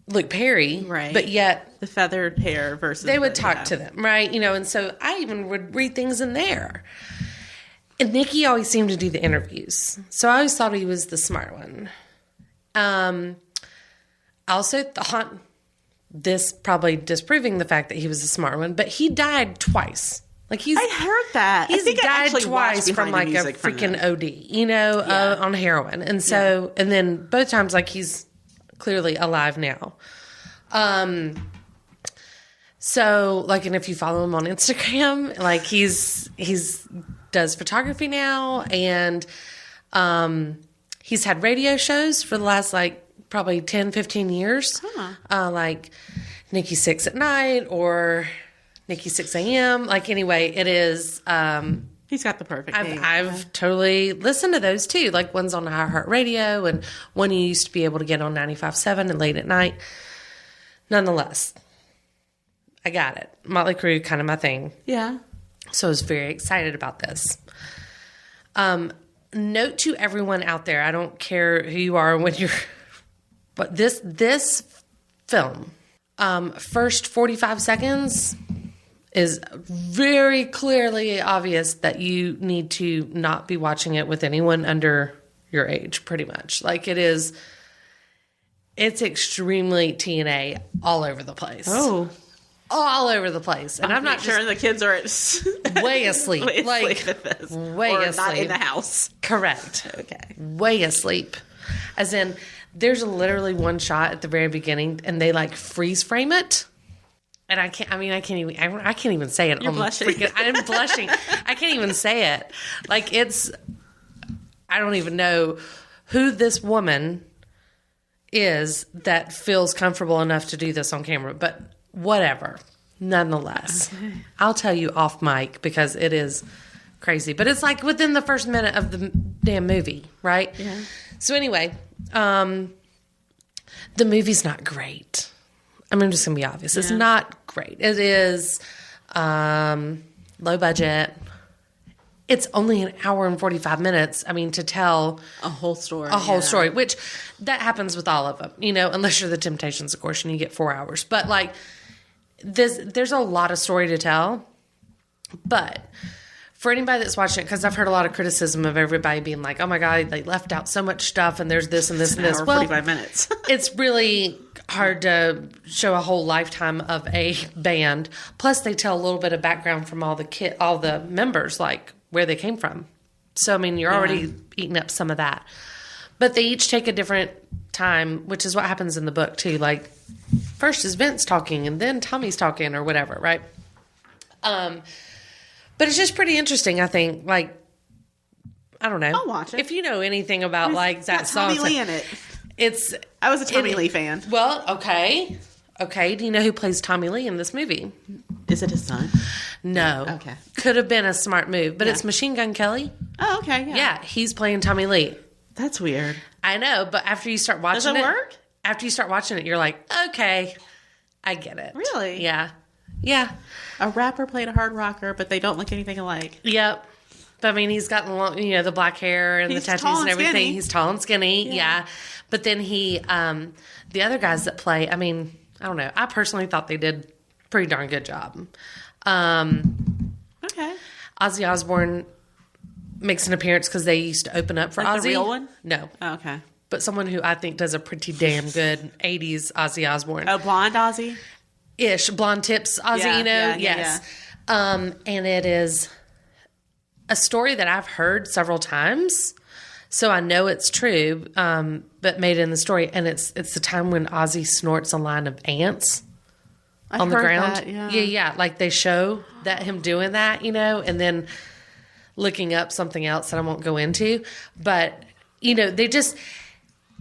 Luke Perry. Right. But yet The feathered hair versus... they would talk to them, right? And so I even would read things in there. And Nikki always seemed to do the interviews. So I always thought he was the smart one. I also thought this probably disproving the fact that he was the smart one, but he died twice. Like I heard that. I He's think I died actually twice watched from Behind the like a Music from freaking them. OD, on heroin. And so, and then both times, like he's clearly alive now. So, like, and if you follow him on Instagram, like, he's does photography now, and he's had radio shows for the last, like, probably 10, 15 years. Like Nikki Sixx at night or Nikki Sixx AM. Like, anyway, it is... He's got the perfect name. I've totally listened to those too. Like, one's on iHeartRadio, and one you used to be able to get on 95.7 and late at night. Nonetheless, I got it. Motley Crue, kind of my thing. Yeah. So I was very excited about this. Note to everyone out there, I don't care who you are when you're... But this film, first 45 seconds... is very clearly obvious that you need to not be watching it with anyone under your age, pretty much. Like, it's extremely TNA all over the place. Oh. All over the place. And I'm not sure the kids are way asleep. Way asleep at this. Way or asleep. Not in the house. Correct. Okay. Way asleep. As in, there's literally one shot at the very beginning, and they, like, freeze frame it. And I can't even say it. You're blushing. I'm blushing. I can't even say it. Like, I don't even know who this woman is that feels comfortable enough to do this on camera, but whatever. Nonetheless, okay. I'll tell you off mic because it is crazy, but it's like within the first minute of the damn movie, right? Yeah. So anyway, the movie's not great. I mean, I'm just going to be obvious. It's not great. It is low budget. It's only an hour and 45 minutes. I mean, to tell a whole story. Story, which that happens with all of them, unless you're the Temptations, of course, and you get 4 hours. But, like, there's a lot of story to tell. But for anybody that's watching it, because I've heard a lot of criticism of everybody being like, oh, my God, they left out so much stuff, and there's this and this and this. Hour, 45 minutes. It's really hard to show a whole lifetime of a band. Plus, they tell a little bit of background from all the members, like where they came from. So, I mean, you're already eating up some of that. But they each take a different time, which is what happens in the book, too. Like, first is Vince talking, and then Tommy's talking, or whatever, right? But it's just pretty interesting, I think. Like, I don't know. I'll watch it. If you know anything about, like, that song. Tommy Lee in it. I was a Tommy Lee fan. Well, okay. Okay. Do you know who plays Tommy Lee in this movie? Is it his son? No. Okay. Could have been a smart move, but it's Machine Gun Kelly. Oh, okay. Yeah, he's playing Tommy Lee. That's weird. I know, but after you start watching Does it work? After you start watching it, you're like, okay, I get it. Really? Yeah. Yeah. A rapper played a hard rocker, but they don't look anything alike. Yep. But I mean, he's got the black hair and the tattoos and everything. Skinny. He's tall and skinny. Yeah. But then the other guys that play, I mean, I don't know. I personally thought they did a pretty darn good job. Okay. Ozzy Osbourne makes an appearance because they used to open up for like Ozzy. The real one? No. Oh, okay. But someone who I think does a pretty damn good 80s Ozzy Osbourne. Oh, blonde Ozzy? Ish. Blonde tips Ozzy, yes. And it is a story that I've heard several times. So I know it's true, but made in the story. And it's the time when Ozzy snorts a line of ants on the ground. That, Yeah. Like they show that him doing that, and then looking up something else that I won't go into. But, they just,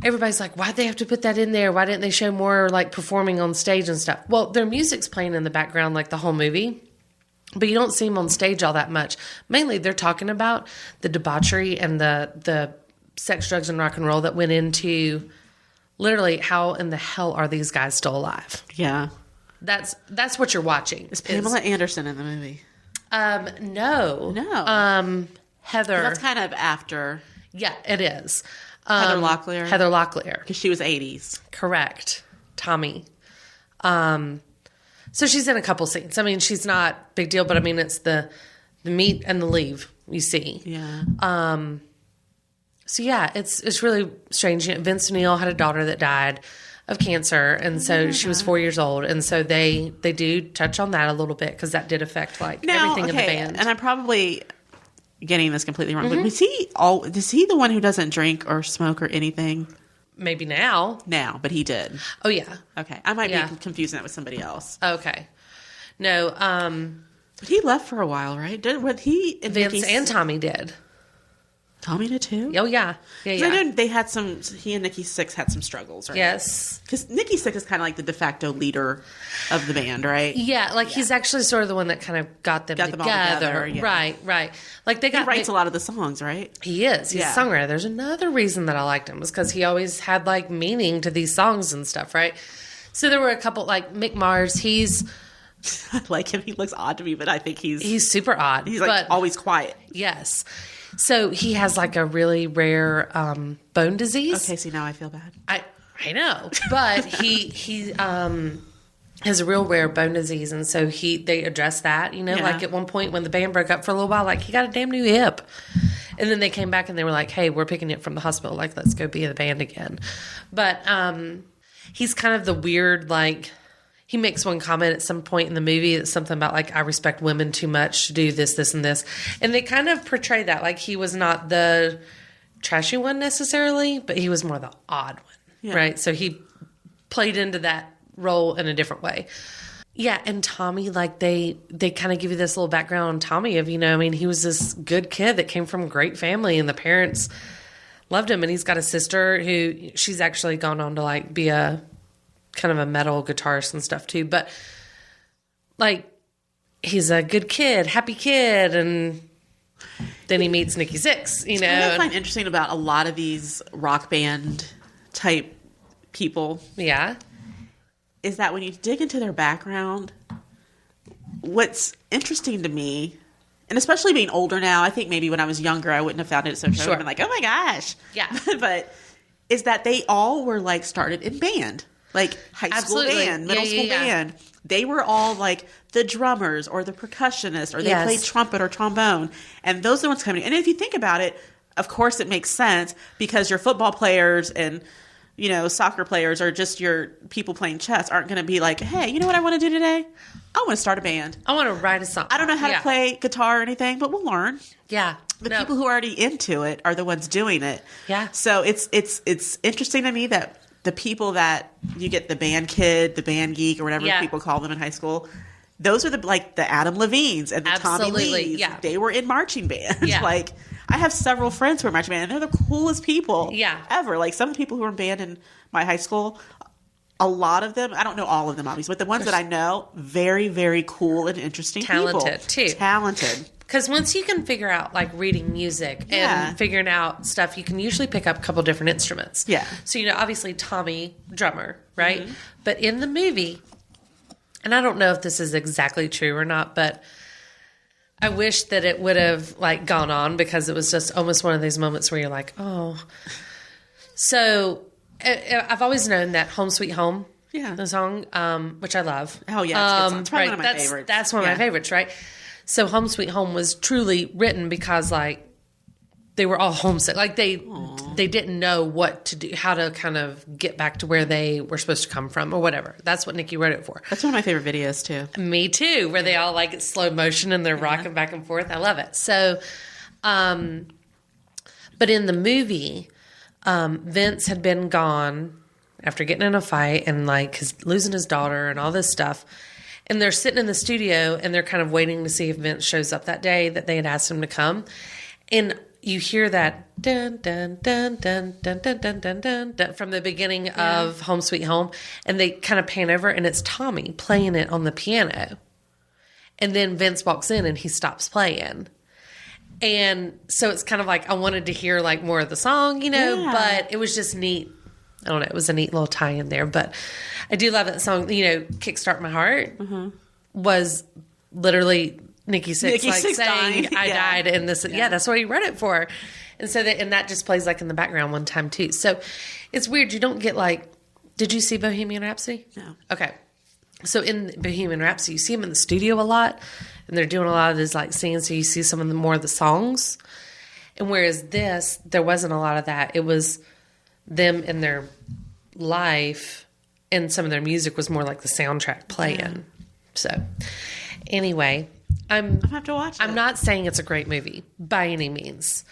everybody's like, why'd they have to put that in there? Why didn't they show more like performing on stage and stuff? Well, their music's playing in the background like the whole movie. But you don't see them on stage all that much. Mainly, they're talking about the debauchery and the sex, drugs, and rock and roll that went into literally how in the hell are these guys still alive? Yeah. That's what you're watching. Is Pamela Anderson in the movie? No. Heather. That's kind of after. Yeah, it is. Heather Locklear. Heather Locklear. Because she was 80s. Correct. Tommy. So she's in a couple scenes. I mean, she's not big deal, but I mean, it's the meet and the leave you see. Yeah. So yeah, it's really strange. Vince Neil had a daughter that died of cancer, and so she was 4 years old, and so they do touch on that a little bit because that did affect everything in the band. And I'm probably getting this completely wrong, but is he the one who doesn't drink or smoke or anything? Maybe now, but he did. Oh yeah. Okay, I might be confusing that with somebody else. Okay. No, But he left for a while, right? When he and Vince Nikki and Tommy did. Tommy did too? Oh, yeah. Yeah, 'Cause yeah. I know they had he and Nikki Sixx had some struggles, right? Yes. Because Nikki Sixx is kind of like the de facto leader of the band, right? Yeah, like he's actually sort of the one that kind of got them Got together. them all together, yeah. Right. Like they He writes a lot of the songs, right? He is. He's Yeah. a songwriter. There's another reason that I liked him was because he always had like meaning to these songs and stuff, right? So there were a couple like Mick Mars. He's I like him. He looks odd to me, but I think he's super odd. like but always quiet. yes. So he has like a really rare bone disease. Okay, see now I feel bad. I know, but he has a real rare bone disease, and so they addressed that. You know, Yeah. like at one point when the band broke up for a little while, like he got a damn new hip, and then they came back and they were like, "Hey, we're picking it from the hospital. Like, let's go be in the band again." But he's kind of the weird like. He makes one comment at some point in the movie. It's something about like, I respect women too much to do this, this, and this. And they kind of portray that like he was not the trashy one necessarily, but he was more the odd one, Yeah. right? So he played into that role in a different way. Yeah, and Tommy, like they kind of give you this little background on Tommy of, you know, I mean, he was this good kid that came from a great family and the parents loved him. And he's got a sister who she's actually gone on to like be a kind of a metal guitarist and stuff too, but like he's a good kid, happy kid, and then he meets Nikki Sixx, you know. What I find interesting about a lot of these rock band type people Yeah. is that when you dig into their background, what's interesting to me, and especially being older now, I think maybe when I was younger I wouldn't have found it so true. I would have been like, oh my gosh. Yeah. But is that they all were like started in band. Like high school Absolutely. band, middle Yeah, school yeah, yeah. band. They were all like the drummers or the percussionists or they Yes. played trumpet or trombone. And those are the ones coming. And if you think about it, of course it makes sense because your football players and, you know, soccer players or just your people playing chess aren't going to be like, hey, you know what I want to do today? I want to start a band. I want to write a song. I don't know how Yeah. to play guitar or anything, but we'll learn. Yeah. The No. people who are already into it are the ones doing it. Yeah. So it's interesting to me that the people that you get the band kid, the band geek, or whatever Yeah. people call them in high school, those are the Adam Levines and the Tommy Absolutely, Lees. yeah. They were in marching bands. Yeah. Like I have several friends who are in marching band, and they're the coolest people Yeah. ever. Like some of the people who were in band in my high school, a lot of them, I don't know all of them obviously, but the ones that I know, very, very cool and interesting Talented, people. too. Talented. Because once you can figure out like reading music Yeah. and figuring out stuff, you can usually pick up a couple different instruments. Yeah. So, you know, obviously Tommy, drummer, right? Mm-hmm. But in the movie, and I don't know if this is exactly true or not, but I wish that it would have like gone on because it was just almost one of these moments where you're like, oh. So I've always known that Home Sweet Home, Yeah. the song, which I love. Oh, yeah, it's a good song. It's probably one of my that's, favorites. That's one of Yeah. my favorites, right? So Home Sweet Home was truly written because like they were all homesick. Like they didn't know what to do, how to kind of get back to where they were supposed to come from or whatever. That's what Nikki wrote it for. That's one of my favorite videos too. Me too, where they all like it's slow motion and they're rocking back and forth. I love it. So, but in the movie, Vince had been gone after getting in a fight and like losing his daughter and all this stuff. And they're sitting in the studio and they're kind of waiting to see if Vince shows up that day that they had asked him to come. And you hear that dun dun dun dun dun dun dun dun dun, dun from the beginning of Home Sweet Home, and they kind of pan over and it's Tommy playing it on the piano. And then Vince walks in and he stops playing. And so it's kind of like I wanted to hear like more of the song, you know, Yeah. but it was just neat. I don't know, it was a neat little tie in there, but I do love that song. You know, "Kickstart My Heart" was literally Nikki Sixx Nikki like Sixx saying, dying. "I Yeah. died," and this, yeah, that's what he wrote it for, and so that just plays like in the background one time too. So it's weird. You don't get like, did you see Bohemian Rhapsody? No. Okay, so in Bohemian Rhapsody, you see them in the studio a lot, and they're doing a lot of this like singing. So you see some of the more of the songs, and whereas this, there wasn't a lot of that. It was them in their life, and some of their music was more like the soundtrack playing. Yeah. So anyway, I'm I have to watch it. I'm not saying it's a great movie by any means,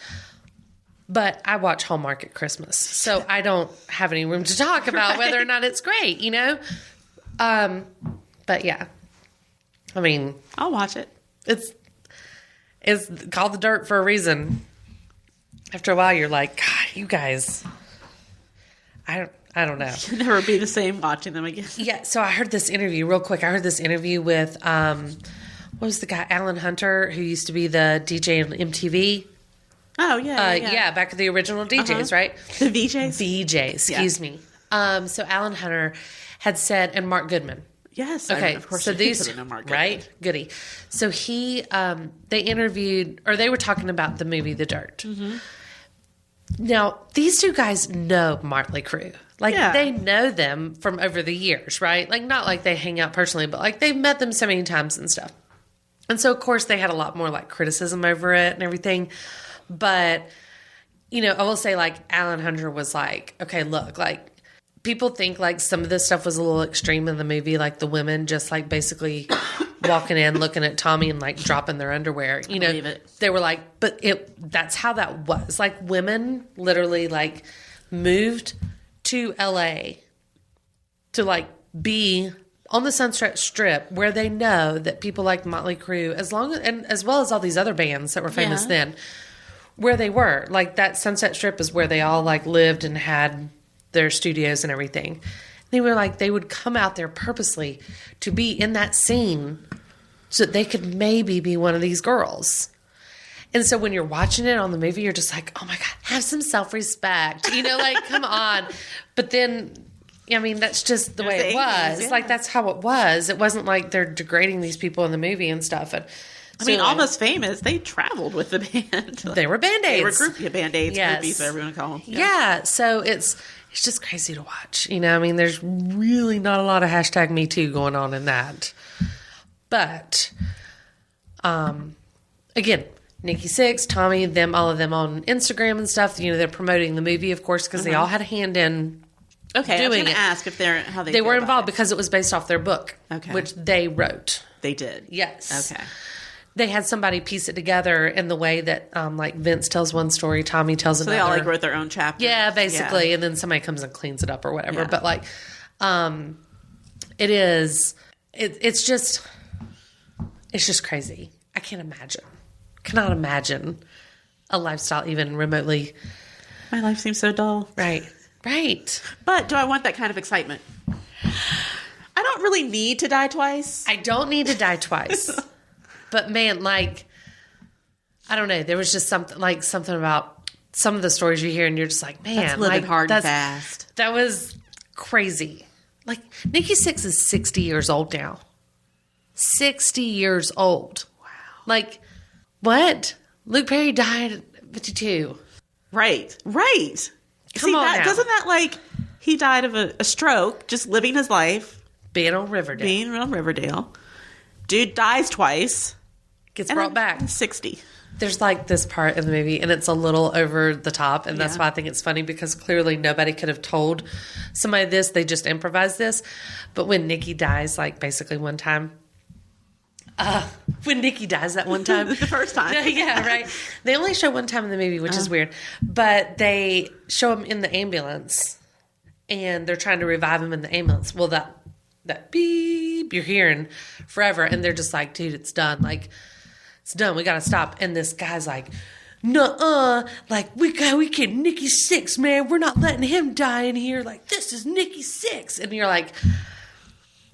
but I watch Hallmark at Christmas, so I don't have any room to talk about whether or not it's great, you know? But yeah. I mean, I'll watch it. it's called The Dirt for a reason. After a while, you're like, God, you guys, I don't know. You'll never be the same watching them again. Yeah, so I heard this interview real quick. I heard this interview with, what was the guy, Alan Hunter, who used to be the DJ on MTV. Oh, yeah. Back at the original DJs, right? The VJs? VJs, excuse me. So Alan Hunter had said, and Mark Goodman. Yes. Okay, of course. so these, Mark right? Goody. So they interviewed, or they were talking about the movie The Dirt. Mm-hmm. Now, these two guys know Motley Crue. Like, they know them from over the years, right? Like, not like they hang out personally, but like they've met them so many times and stuff. And so, of course, they had a lot more like criticism over it and everything. But, you know, I will say like Alan Hunter was like, okay, look, like people think like some of this stuff was a little extreme in the movie, like the women just like basically walking in, looking at Tommy and like dropping their underwear. You know, they were like, but that's how that was. Like women literally like moved to LA to like be on the Sunset Strip where they know that people like Motley Crue, as well as all these other bands that were famous then, where they were. Like that Sunset Strip is where they all like lived and had their studios and everything. They were like, they would come out there purposely to be in that scene so that they could maybe be one of these girls. And so when you're watching it on the movie, you're just like, oh my God, have some self-respect. You know, like, come on. But then, I mean, that's just the way it was. Yeah. Like, that's how it was. It wasn't like they're degrading these people in the movie and stuff. And I mean, Almost Famous, they traveled with the band. They were Band-Aids. They were groupie Band-Aids, yes. groupies, whatever you want to call them. Yeah, so it's just crazy to watch. You know, I mean, there's really not a lot of hashtag Me Too going on in that. But, again, Nikki Sixx, Tommy, them, all of them on Instagram and stuff, you know, they're promoting the movie, of course, because they all had a hand in doing it. I was going to ask if how they were involved because it was based off their book, which they wrote. They did? Yes. Okay. They had somebody piece it together in the way that, like, Vince tells one story, Tommy tells another. So they all, like, wrote their own chapter? Yeah, basically. Yeah. And then somebody comes and cleans it up or whatever. Yeah. But, like, it's just crazy. I cannot imagine a lifestyle even remotely. My life seems so dull. Right. But do I want that kind of excitement? I don't really need to die twice. I don't need to die twice. But man, like, I don't know. There was just something about some of the stories you hear and you're just like, man. That's living hard and fast. That was crazy. Like, Nikki Sixx is 60 years old now. 60 years old. Wow. Like, what? Luke Perry died at 52. Right. Come on now. Doesn't that, like, he died of a stroke, just living his life. Being on Riverdale. Dude dies twice. Gets brought back. 60. There's like this part in the movie, and it's a little over the top, and that's why I think it's funny, because clearly nobody could have told somebody this. They just improvised this. But when Nikki dies, like basically one time, when Nikki dies that one time. The first time. Yeah, right. They only show one time in the movie, which is weird. But they show him in the ambulance, and they're trying to revive him in the ambulance. Well, that beep you're hearing forever, and they're just like, dude, it's done. Like, it's done. We got to stop. And this guy's like, nuh-uh. Like, we can't. Nikki Sixx, man. We're not letting him die in here. Like, this is Nikki Sixx. And you're like,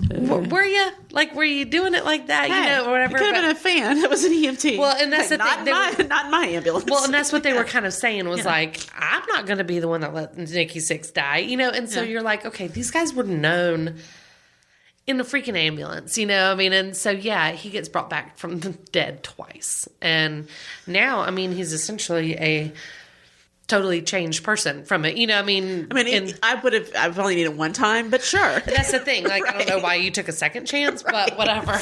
were you? Like, were you doing it like that? Hey, you know, or whatever. It could have been a fan. It was an EMT. Well, and that's like, the thing. Not in my ambulance. Well, and that's what they were kind of saying was like, I'm not going to be the one that let Nikki Sixx die. You know, and so you're like, okay, these guys were known in a freaking ambulance, you know? I mean, and so, yeah, he gets brought back from the dead twice. And now, I mean, he's essentially a totally changed person from it. You know, I mean, I've only needed one time, but sure. That's the thing. Like, right. I don't know why you took a second chance, but whatever.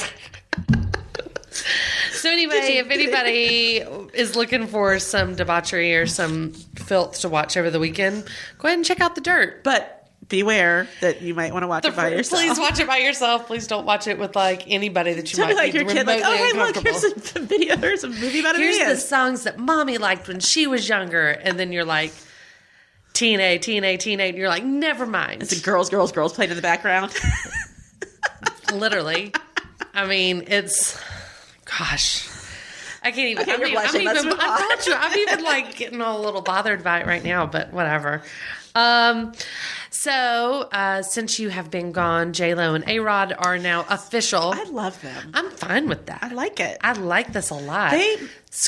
So anyway, if anybody is looking for some debauchery or some filth to watch over the weekend, go ahead and check out The Dirt. But beware that you might want to watch it by yourself. Please watch it by yourself. Please don't watch it with like anybody that you might like be your kid, remotely like, oh, hey, look, uncomfortable. here's a video. Here's a movie about Here's the songs that mommy liked when she was younger, and then you're like, teenage. And you're like, never mind. It's a girls playing in the background. Literally. I mean, it's, gosh. I can't even. Okay, you're blushing. Let's move on. I told you, I'm even like getting a little bothered by it right now, but whatever. So, since you have been gone, J-Lo and A-Rod are now official. I love them. I'm fine with that. I like it. I like this a lot. They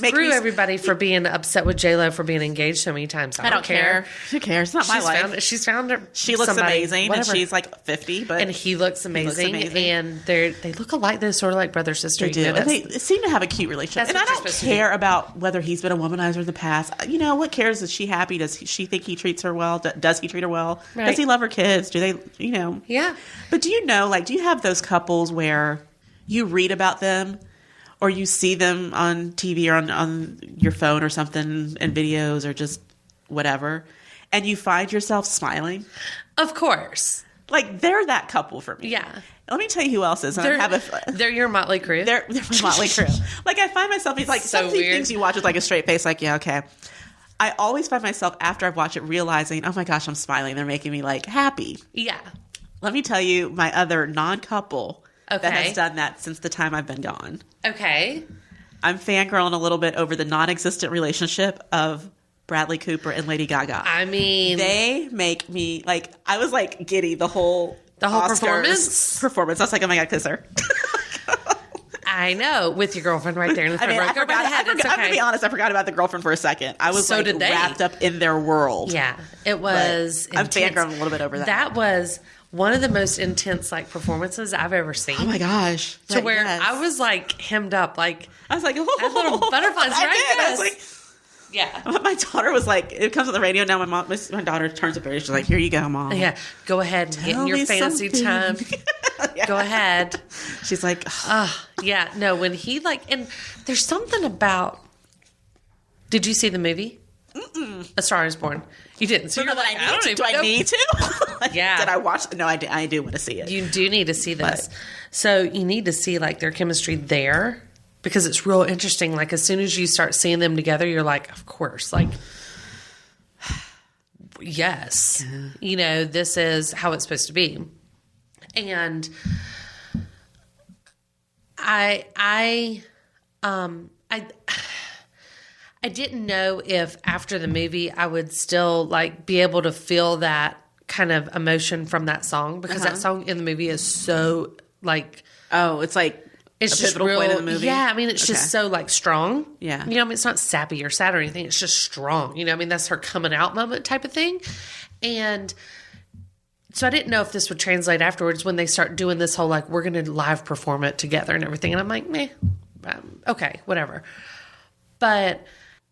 make Screw me- everybody for being upset with J-Lo for being engaged so many times. I don't care. Who cares? It's not my life. She's found her. She looks somebody, amazing, whatever. and she's like 50, but And he looks amazing, amazing. and they look alike. They're sort of like brother sister. they do. You know, And they seem to have a cute relationship. That's And I what you're don't supposed to do. care about whether he's been a womanizer in the past. You know, what cares? Is she happy? Does she think he treats her well? Does he treat her well? Right. Does he love her kids? Do they, you know? Yeah. But do you know, like, do you have those couples where you read about them or you see them on TV or on your phone or something in videos or just whatever, and you find yourself smiling? Of course. Like, they're that couple for me. Yeah. Let me tell you who else is. And They're your Motley Crue. they're my Motley Crue. Like, I find myself, it's like So some of these weird. things you watch with like a straight face, like, yeah, okay. I always find myself after I've watched it realizing, oh my gosh, I'm smiling. They're making me like happy. Yeah. Let me tell you my other non-couple that Okay. has done that since the time I've been gone. Okay. I'm fangirling a little bit over the non-existent relationship of Bradley Cooper and Lady Gaga. I mean, They make me like, I was like giddy the whole Oscars performance. I was like, oh my God, kiss her. I know, with your girlfriend right there in the I front mean, row. I Go right forgot. ahead. It's I'm gonna okay. be honest. I forgot about the girlfriend for a second. I was So like did they. wrapped up in their world. Yeah, it was. I'm intense. fangirling a little bit over that. That was one of the most intense like performances I've ever seen. Oh my gosh! To where I was like hemmed up, like I was like, oh, had little butterflies, I right? did. I was Yes. like, yeah. my daughter was like, it comes on the radio now. My daughter turns up and she's like, here you go, Mom. Yeah, go ahead and get in Tell your me fantasy something. time. Go ahead. She's like, Yeah, no, when he like, and there's something about. Did you see the movie? A Star Is Born. You didn't. So you're like, do I need to? Like, Yeah. Did I watch? No, I do want to see it. You do need to see this. So you need to see like their chemistry there because it's real interesting. Like as soon as you start seeing them together, you're like, of course, like, yes, you know, this is how it's supposed to be. And I didn't know if after the movie I would still like be able to feel that kind of emotion from that song because that song in the movie is so like it's like it's a just pivotal real. point in the movie. Yeah, I mean it's just so like strong. Yeah. You know, I mean it's not sappy or sad or anything. It's just strong. You know, I mean that's her coming out moment type of thing. And so I didn't know if this would translate afterwards when they start doing this whole like we're going to live perform it together and everything. And I'm like, meh, okay, whatever. But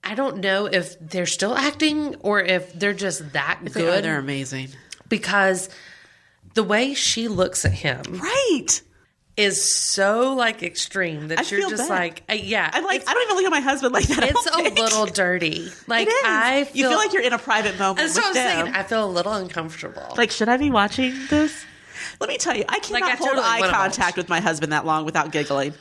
I don't know if they're still acting or if they're just that good. They're amazing. Because the way she looks at him Right. is so like extreme that I you're feel just bad. like, yeah. I'm like, I don't even look at my husband like that. I It's don't a think. little dirty. Like It is. I You feel like you're in a private moment that's with what I'm them. saying. I feel a little uncomfortable. Like, should I be watching this? Let me tell you, I cannot I hold totally eye wanna contact with my husband that long without giggling.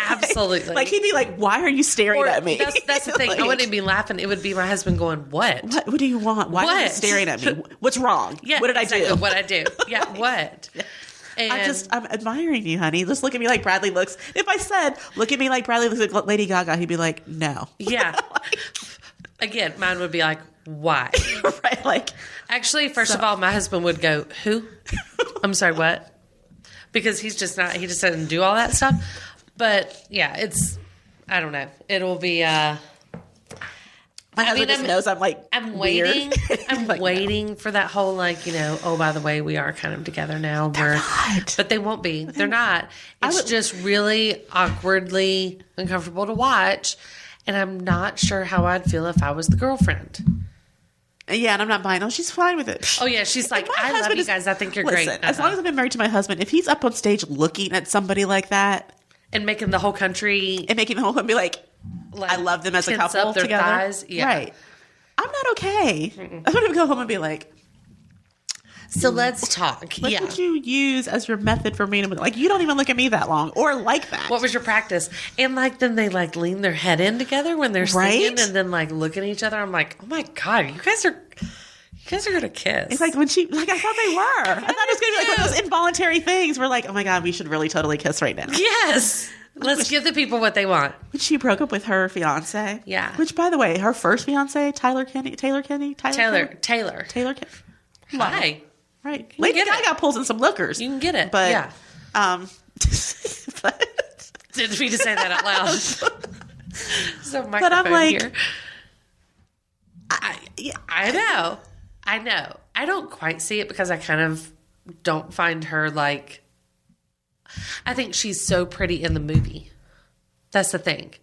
Absolutely. Like, he'd be like, why are you staring Or at me? That's the thing. I Like, wouldn't be laughing. It would be my husband going, "What? What do you want? Why are you What? staring at me? What's wrong? Yeah, what did exactly, I do? What I do? Yeah, what?" And I'm admiring you, honey. Just look at me like Bradley looks. If I said, look at me like Bradley looks like Lady Gaga, he'd be like, no. yeah. Again, mine would be like, "Why?" Right? Like, Actually, first of all, my husband would go, "Who?" I'm sorry, what? Because he's just not. He just doesn't do all that stuff. But yeah, it's. I don't know. It'll be. my husband just knows I'm like, I'm weird. waiting. I'm Like, waiting for that whole like, you know, oh, by the way, we are kind of together now. not. But they won't be. They're not. It's just really awkwardly uncomfortable to watch. And I'm not sure how I'd feel if I was the girlfriend. Yeah, and I'm not buying. Oh, she's fine with it. Oh, yeah. She's like, My I love husband you is- guys. I think you're Listen, great. as long as I've been married to my husband, if he's up on stage looking at somebody like that And making the whole country. and making the whole one be like, I love them as a tense couple up their together. thighs. Yeah. Right. I'm not okay. I'm going to go home and be like, So let's talk. what Yeah. did you use as your method for me to, like, you don't even look at me that long or like that. What was your practice? And like then they like lean their head in together when they're singing Right? and then like look at each other. I'm like, oh my God, you guys are guys are going to kiss. It's like when she, like, I thought they were. I thought it was going to be like one of those involuntary things. We're like, oh my God, we should really totally kiss right now. Yes. Let's give the people what they want. When she broke up with her fiance. Yeah. Which, by the way, her first fiance, Taylor Kenny. Taylor. Hi. Right. Lady Gaga pulls in some lookers. You can get it. But, yeah. But, didn't mean to say that out loud. So microphone but I'm like, here. I know. I don't quite see it because I kind of don't find her like. I think she's so pretty in the movie. That's the thing.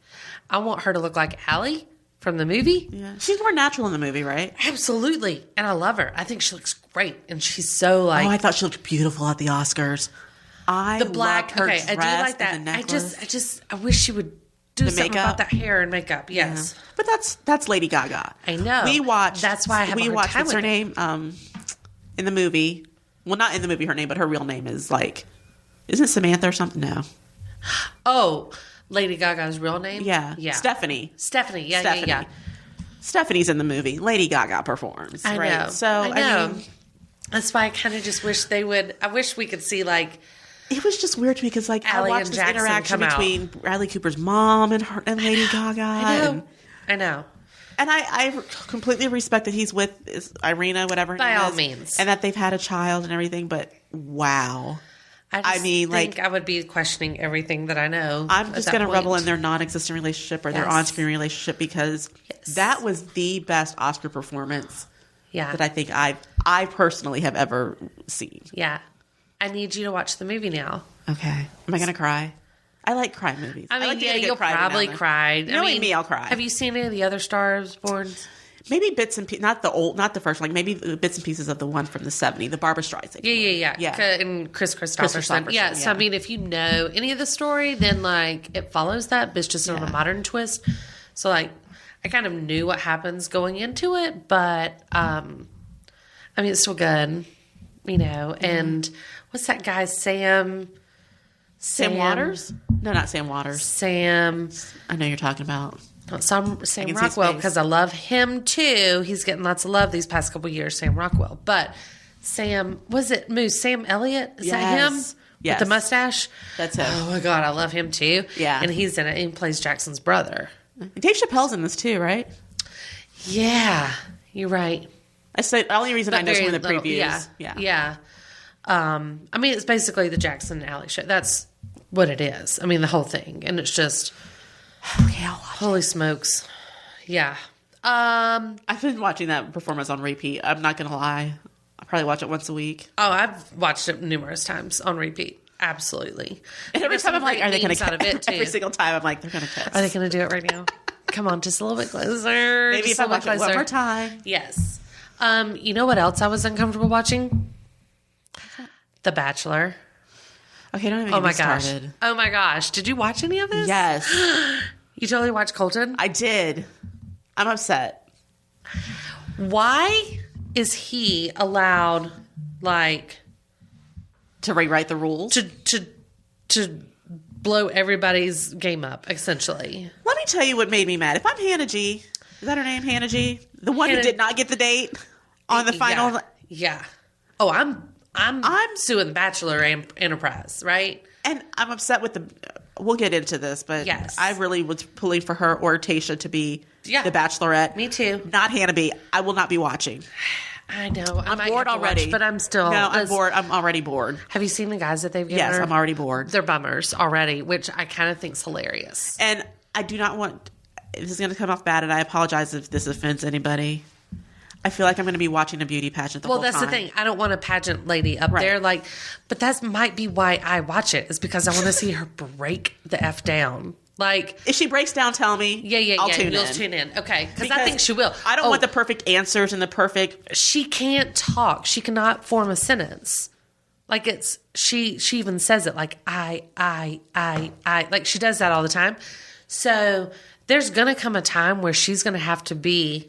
I want her to look like Allie from the movie. Yeah. She's more natural in the movie, right? Absolutely. And I love her. I think she looks great. And she's so like. Oh, I thought she looked beautiful at the Oscars. The black. Her Okay, I do like that. I wish she would do something about that hair and makeup. Yes. Yeah. But that's Lady Gaga. I know. We watched. That's why I have a hard time what's with her name? In the movie. Well, not in the movie, her name, but her real name is like. Isn't it Samantha or something? No. Oh, Lady Gaga's real name? Yeah. Stephanie. Yeah. Stephanie's in the movie. Lady Gaga performs. I right? know. So, I mean. That's why I kind of just wish they would. I wish we could see like. It was just weird to me because like Allie I watched and this Jackson interaction come between Bradley Cooper's mom and Lady Gaga. I know. And I completely respect that he's with Irina, whatever her name is. By all means. And that they've had a child and everything, but wow. I think I would be questioning everything that I know. I'm just going to revel in their non-existent relationship or their on-screen relationship because that was the best Oscar performance that I think I personally have ever seen. Yeah. I need you to watch the movie now. Okay. Am I going to cry? I like cry movies. I mean, like you'll probably cry. Knowing me, I'll cry. Have you seen any of the other Stars Born? Maybe bits and pieces, not the first one, like maybe bits and pieces of the one from the 70s, the Barbra Streisand. Yeah. And Chris Christopherson. Yeah, so I mean, if you know any of the story, then like it follows that, but it's just on a modern twist. So like, I kind of knew what happens going into it, but I mean, it's still good, you know. And what's that guy, Sam Waters? No, not Sam Waters. I know you're talking about. Sam Rockwell, because I love him too. He's getting lots of love these past couple years, Sam Rockwell. But Sam Elliott? Is that him? Yes. With the mustache? That's him. Oh my God, I love him too. Yeah. And he's in it. He plays Jackson's brother. Dave Chappelle's in this too, right? Yeah, you're right. I say the only reason I know some of the previews. Yeah. I mean, it's basically the Jackson Alley show. That's what it is. I mean, the whole thing. And it's just... Okay, I'll watch holy smokes. Yeah. I've been watching that performance on repeat. I'm not going to lie. I probably watch it once a week. Oh, I've watched it numerous times on repeat. Absolutely. And every time I'm like, are they going to out of it too? Every single time I'm like, they're going to kiss. Are they going to do it right now? Come on, just a little bit closer. Maybe if I watch it one more time. Yes. You know what else I was uncomfortable watching? The Bachelor. Okay, don't even get me started. Oh my gosh. Did you watch any of this? Yes. You totally watched Colton? I did. I'm upset. Why is he allowed, like... to rewrite the rules? To blow everybody's game up, essentially. Let me tell you what made me mad. If I'm Hannah G, is that her name, Hannah G? The one who did not get the date on the final... Yeah. Oh, I'm suing the Bachelor Enterprise, right? And I'm upset with the... We'll get into this, but yes. I really was pulling for her or Tayshia to be the Bachelorette. Me too. Not Hannah B. I will not be watching. I know. I'm bored already. But I'm still... No, I'm bored. I'm already bored. Have you seen the guys that they've given her? Yes, I'm already bored. They're bummers already, which I kind of think is hilarious. And I do not want... This is going to come off bad, and I apologize if this offends anybody. I feel like I'm going to be watching a beauty pageant the whole time. Well, that's the thing. I don't want a pageant lady up there. Like, but that might be why I watch it, is because I want to see her break the F down. Like, if she breaks down, tell me. I'll tune in. Okay. Because I think she will. I don't want the perfect answers and the perfect... She can't talk. She cannot form a sentence. Like, it's... She even says it like, I. Like, she does that all the time. So, there's going to come a time where she's going to have to be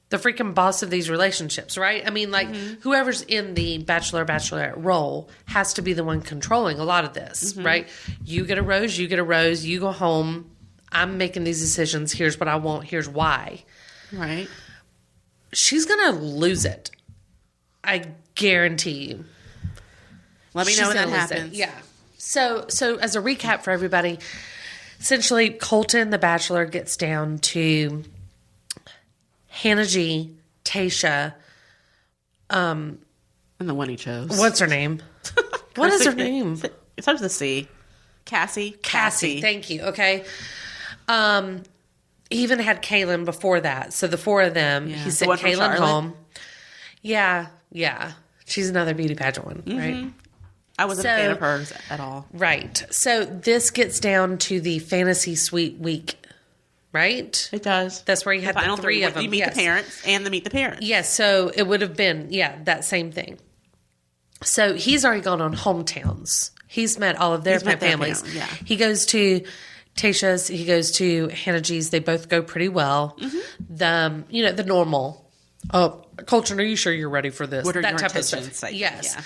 the freaking boss of these relationships, right? I mean, like, whoever's in the Bachelorette role has to be the one controlling a lot of this, right? You get a rose, you go home. I'm making these decisions. Here's what I want. Here's why. Right. She's going to lose it. I guarantee you. Let me she's know when that gonna lose it. happens. Yeah. So as a recap for everybody, essentially Colton, the Bachelor, gets down to Hannah G, Tayshia, And the one he chose. what's her name? What is her name? It starts with a C. Cassie. Thank you. Okay. He even had Kaylin before that. So the four of them, Yeah. he The sent one from Kaylin Charlotte? home. Yeah. She's another beauty pageant one, right? I wasn't a fan of hers at all. Right. So this gets down to the fantasy suite week, right? It does. That's where you had the final three of them. You meet the parents and the meet the parents. Yes, so it would have been, that same thing. So he's already gone on hometowns. He's met all of their met their families. family, yeah. He goes to Tayshia's, he goes to Hannah G's. They both go pretty well. The normal. Oh, Colton, are you sure you're ready for this? What are that your type of intentions? stuff. Like, Yes. yeah.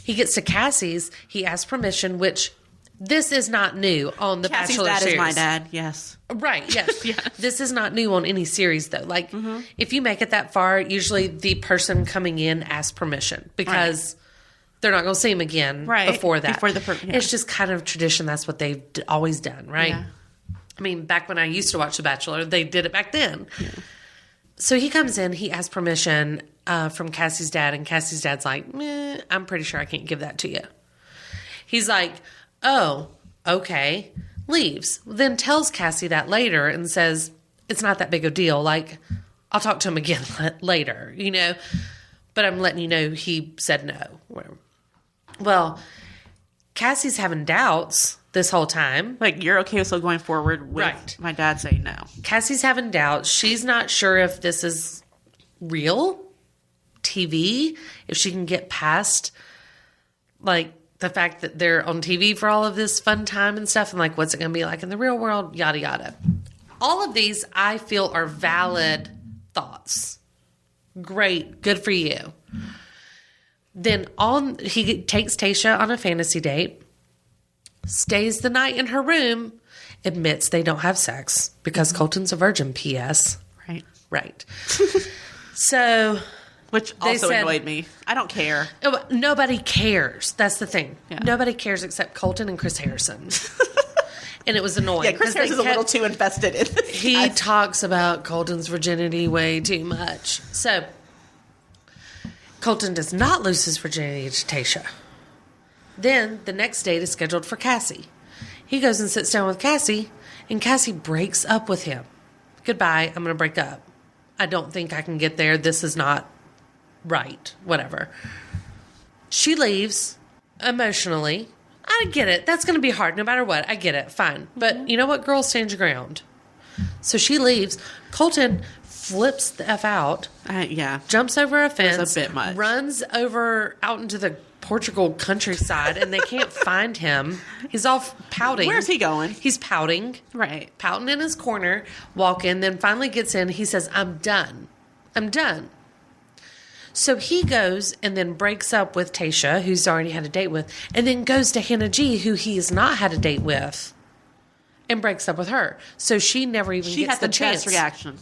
He gets to Cassie's. He asks permission, which this is not new on the Cassie's Bachelor dad series. is my dad. Yes. Right, yes. This is not new on any series, though. Like, if you make it that far, usually the person coming in asks permission because they're not going to see him again before that. It's just kind of tradition. That's what they've always done, right? Yeah. I mean, back when I used to watch The Bachelor, they did it back then. Yeah. So he comes in, he asks permission from Cassie's dad, and Cassie's dad's like, I'm pretty sure I can't give that to you. He's like, oh, okay. Leaves. Then tells Cassie that later and says, it's not that big a deal. Like, I'll talk to him again later, But I'm letting you know he said no. Well, Cassie's having doubts this whole time. Like, you're okay with still going forward with my dad saying no. Cassie's having doubts. She's not sure if this is real TV, if she can get past, like, the fact that they're on TV for all of this fun time and stuff, and, like, what's it going to be like in the real world, yada, yada. All of these, I feel, are valid thoughts. Great. Good for you. Then he takes Tayshia on a fantasy date, stays the night in her room, admits they don't have sex because Colton's a virgin, P.S. Right. So... Which also annoyed me. I don't care. Nobody cares. That's the thing. Yeah. Nobody cares except Colton and Chris Harrison. And it was annoying. Yeah, Chris Harrison's a little too invested in this. He talks about Colton's virginity way too much. So, Colton does not lose his virginity to Tayshia. Then, the next date is scheduled for Cassie. He goes and sits down with Cassie, and Cassie breaks up with him. Goodbye, I'm going to break up. I don't think I can get there. This is not right. Whatever. She leaves emotionally. I get it. That's going to be hard no matter what. I get it. Fine. But you know what? Girl, stand your ground. So she leaves. Colton flips the F out. Jumps over a fence. That's a bit much. Runs over out into the Portugal countryside, and they can't find him. He's all pouting. Where's he going? He's pouting. Right. Pouting in his corner. Walk in. Then finally gets in. He says, I'm done. I'm done. So he goes and then breaks up with Tayshia, who's already had a date with, and then goes to Hannah G, who he has not had a date with, and breaks up with her. So she never even gets the chance. Best reaction.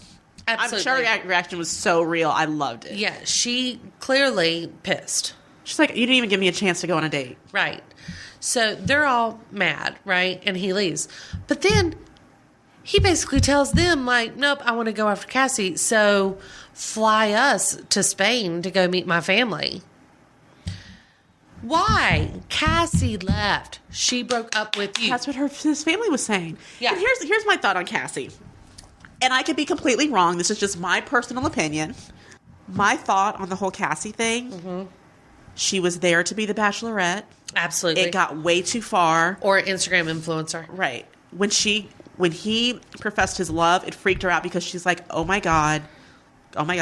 Absolutely. I'm sure her reaction was so real. I loved it. Yeah, she clearly pissed. She's like, you didn't even give me a chance to go on a date. Right. So they're all mad, right? And he leaves. But then he basically tells them, like, nope, I want to go after Cassie. So fly us to Spain to go meet my family. Why? Cassie left. She broke up with you. That's what his family was saying. Yeah. And here's my thought on Cassie. And I could be completely wrong. This is just my personal opinion. My thought on the whole Cassie thing, she was there to be the Bachelorette. Absolutely. It got way too far. Or Instagram influencer. Right. When he professed his love, it freaked her out because she's like, oh my gosh,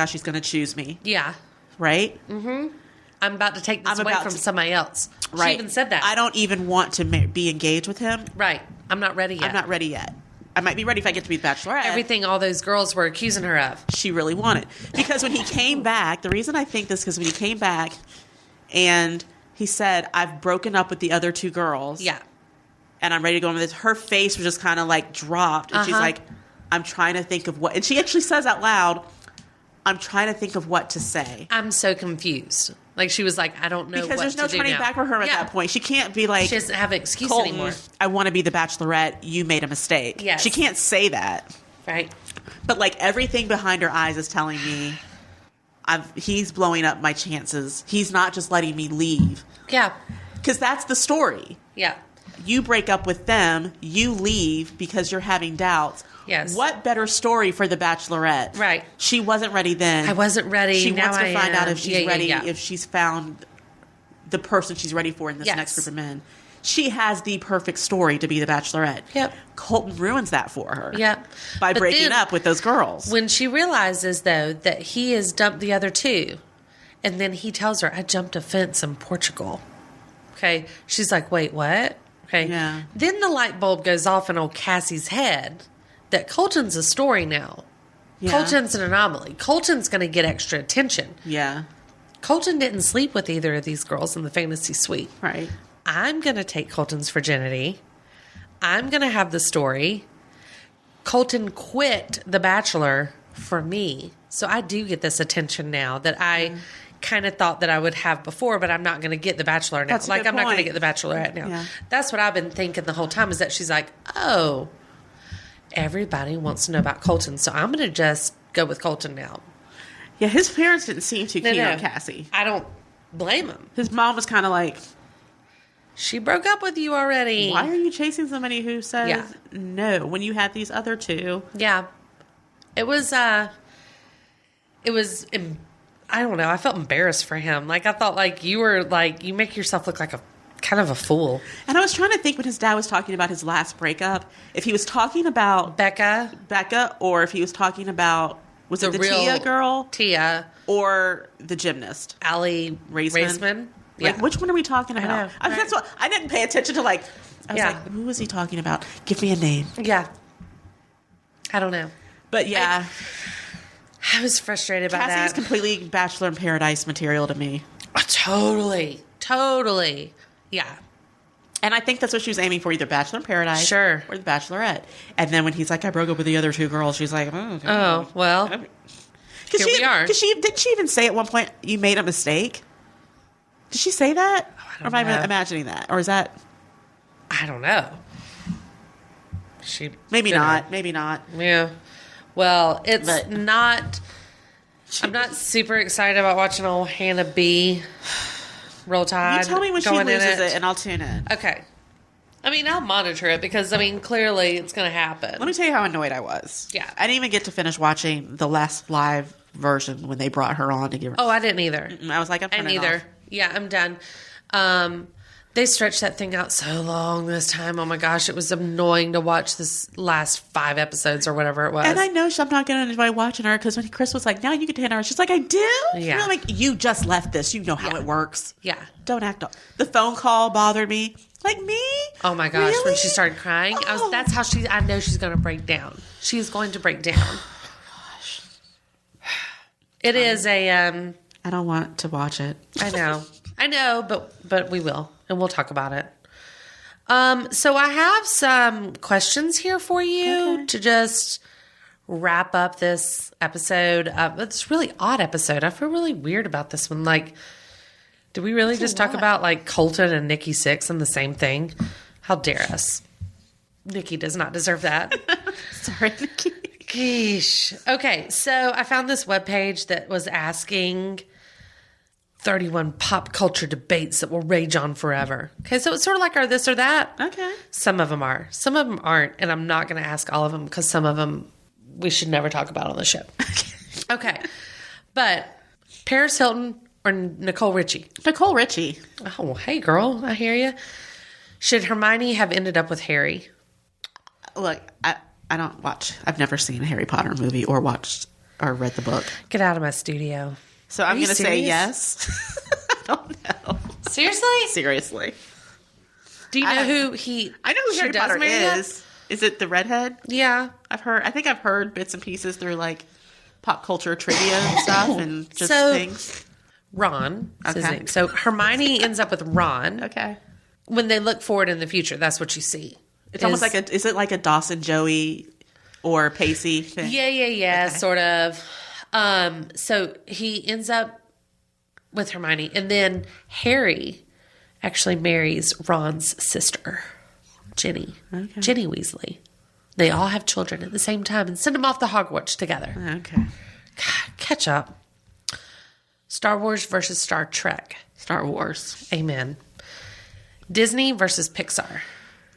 she's going to choose me. Yeah. Right? Mm-hmm. I'm about to take this away from somebody else. Right. She even said that. I don't even want to be engaged with him. Right. I'm not ready yet. I'm not ready yet. I might be ready if I get to be the Bachelorette. Everything all those girls were accusing her of. She really wanted. Because when he came back, the reason I think this is because when he came back and he said, I've broken up with the other two girls. Yeah. And I'm ready to go on with this. Her face was just kind of like dropped. And she's like, I'm trying to think of what. And she actually says out loud, I'm trying to think of what to say. I'm so confused. Like, she was like, I don't know because what there's no to do turning now. back for her at that point. She can't be like, she doesn't have an excuse Colton, anymore. I want to be the Bachelorette. You made a mistake. Yes. She can't say that. Right. But like everything behind her eyes is telling me he's blowing up my chances. He's not just letting me leave. Yeah. Because that's the story. Yeah. You break up with them, you leave because you're having doubts. Yes. What better story for the Bachelorette? Right. She wasn't ready then. I wasn't ready. She Now wants to I find out am. if she's ready, Yeah. if she's found the person she's ready for in this next group of men. She has the perfect story to be the Bachelorette. Yep. Colton ruins that for her. Yep. By But breaking then, up with those girls. When she realizes, though, that he has dumped the other two, and then he tells her, I jumped a fence in Portugal. Okay. She's like, wait, what? Okay. Yeah. Then the light bulb goes off in old Cassie's head that Colton's a story now. Yeah. Colton's an anomaly. Colton's going to get extra attention. Yeah. Colton didn't sleep with either of these girls in the fantasy suite. Right. I'm going to take Colton's virginity. I'm going to have the story. Colton quit The Bachelor for me. So I do get this attention now that I kind of thought that I would have before, but I'm not going to get The Bachelor now. That's a good I'm not going to point. get The Bachelorette now. Yeah. That's what I've been thinking the whole time is that she's like, oh, everybody wants to know about Colton. So I'm going to just go with Colton now. Yeah, his parents didn't seem too keen on Cassie. I don't blame him. His mom was kind of like, She broke up with you already. why are you chasing somebody who says Yeah. no when you had these other two? Yeah. It was, I don't know. I felt embarrassed for him. Like, I thought, like, you were, like, you make yourself look like a kind of a fool. And I was trying to think when his dad was talking about his last breakup, if he was talking about Becca or if he was talking about, was it the real Tia girl? Tia. Or the gymnast? Allie Raisman? Yeah. Like, which one are we talking about? know, right. That's what I didn't pay attention to. Like, I was like, who was he talking about? Give me a name. Yeah. I don't know. But yeah, I was frustrated by Cassie that. is completely Bachelor in Paradise material to me. Totally. Yeah. And I think that's what she was aiming for, either Bachelor in Paradise Sure. or The Bachelorette. And then when he's like, I broke up with the other two girls, she's like, Oh, well, here we are. Didn't she even say at one point, you made a mistake? Did she say that? Or am I know. imagining that? Or is that... I don't know. Maybe not. Maybe not. Yeah. Well, it's But- not... I'm not super excited about watching old Hannah B. Roll Tide. You tell me when she going in loses it, and I'll tune in. Okay. I mean, I'll monitor it because, I mean, clearly it's going to happen. Let me tell you how annoyed I was. Yeah. I didn't even get to finish watching the last live version when they brought her on to give her... Oh, I didn't either. I was like, I'm I turning neither. off. Yeah, I'm done. They stretched that thing out so long this time. Oh my gosh, it was annoying to watch this last 5 episodes or whatever it was. And I know I'm not going to enjoy watching her because when Chris was like, now you get to hand her, she's like, I do? Yeah. You're like, you just left this. You know how it works. Yeah. Don't act up. The phone call bothered me. Like, me? Oh my gosh, Really? when she started crying, Oh. that's how I know she's going to break down. She's going to break down. It is a, I don't want to watch it. I know, but we will, and we'll talk about it. So I have some questions here for you to just wrap up this episode. It's a really odd episode. I feel really weird about this one. Like, did we really just talk about like Colton and Nikki Sixx and the same thing? How dare us? Nikki does not deserve that. Sorry, Nikki. Geesh. Okay, so I found this webpage that was asking 31 pop culture debates that will rage on forever. Okay, so it's sort of like our this or that. Okay. Some of them are. Some of them aren't, and I'm not going to ask all of them because some of them we should never talk about on the show. Okay. But Paris Hilton or Nicole Richie? Nicole Richie. Oh, hey, girl. I hear you. Should Hermione have ended up with Harry? Look, I don't watch. I've never seen a Harry Potter movie or watched or read the book. Get out of my studio. So I'm you going to say serious? yes. I don't know. Seriously? Seriously. Do you know who he... I know who she Harry does Potter marry that? is. Is it the redhead? Yeah. I think I've heard bits and pieces through like pop culture trivia and stuff and just So- things. Ron is his Okay. name. So Hermione ends up with Ron. Okay. When they look forward in the future, that's what you see. It's almost like is it like a Dawson Joey or Pacey thing? Yeah, Okay. sort of. So he ends up with Hermione, and then Harry actually marries Ron's sister, Ginny. Okay. Ginny Weasley. They all have children at the same time and send them off to Hogwarts together. Okay. God, catch up. Star Wars versus Star Trek. Star Wars. Amen. Disney versus Pixar.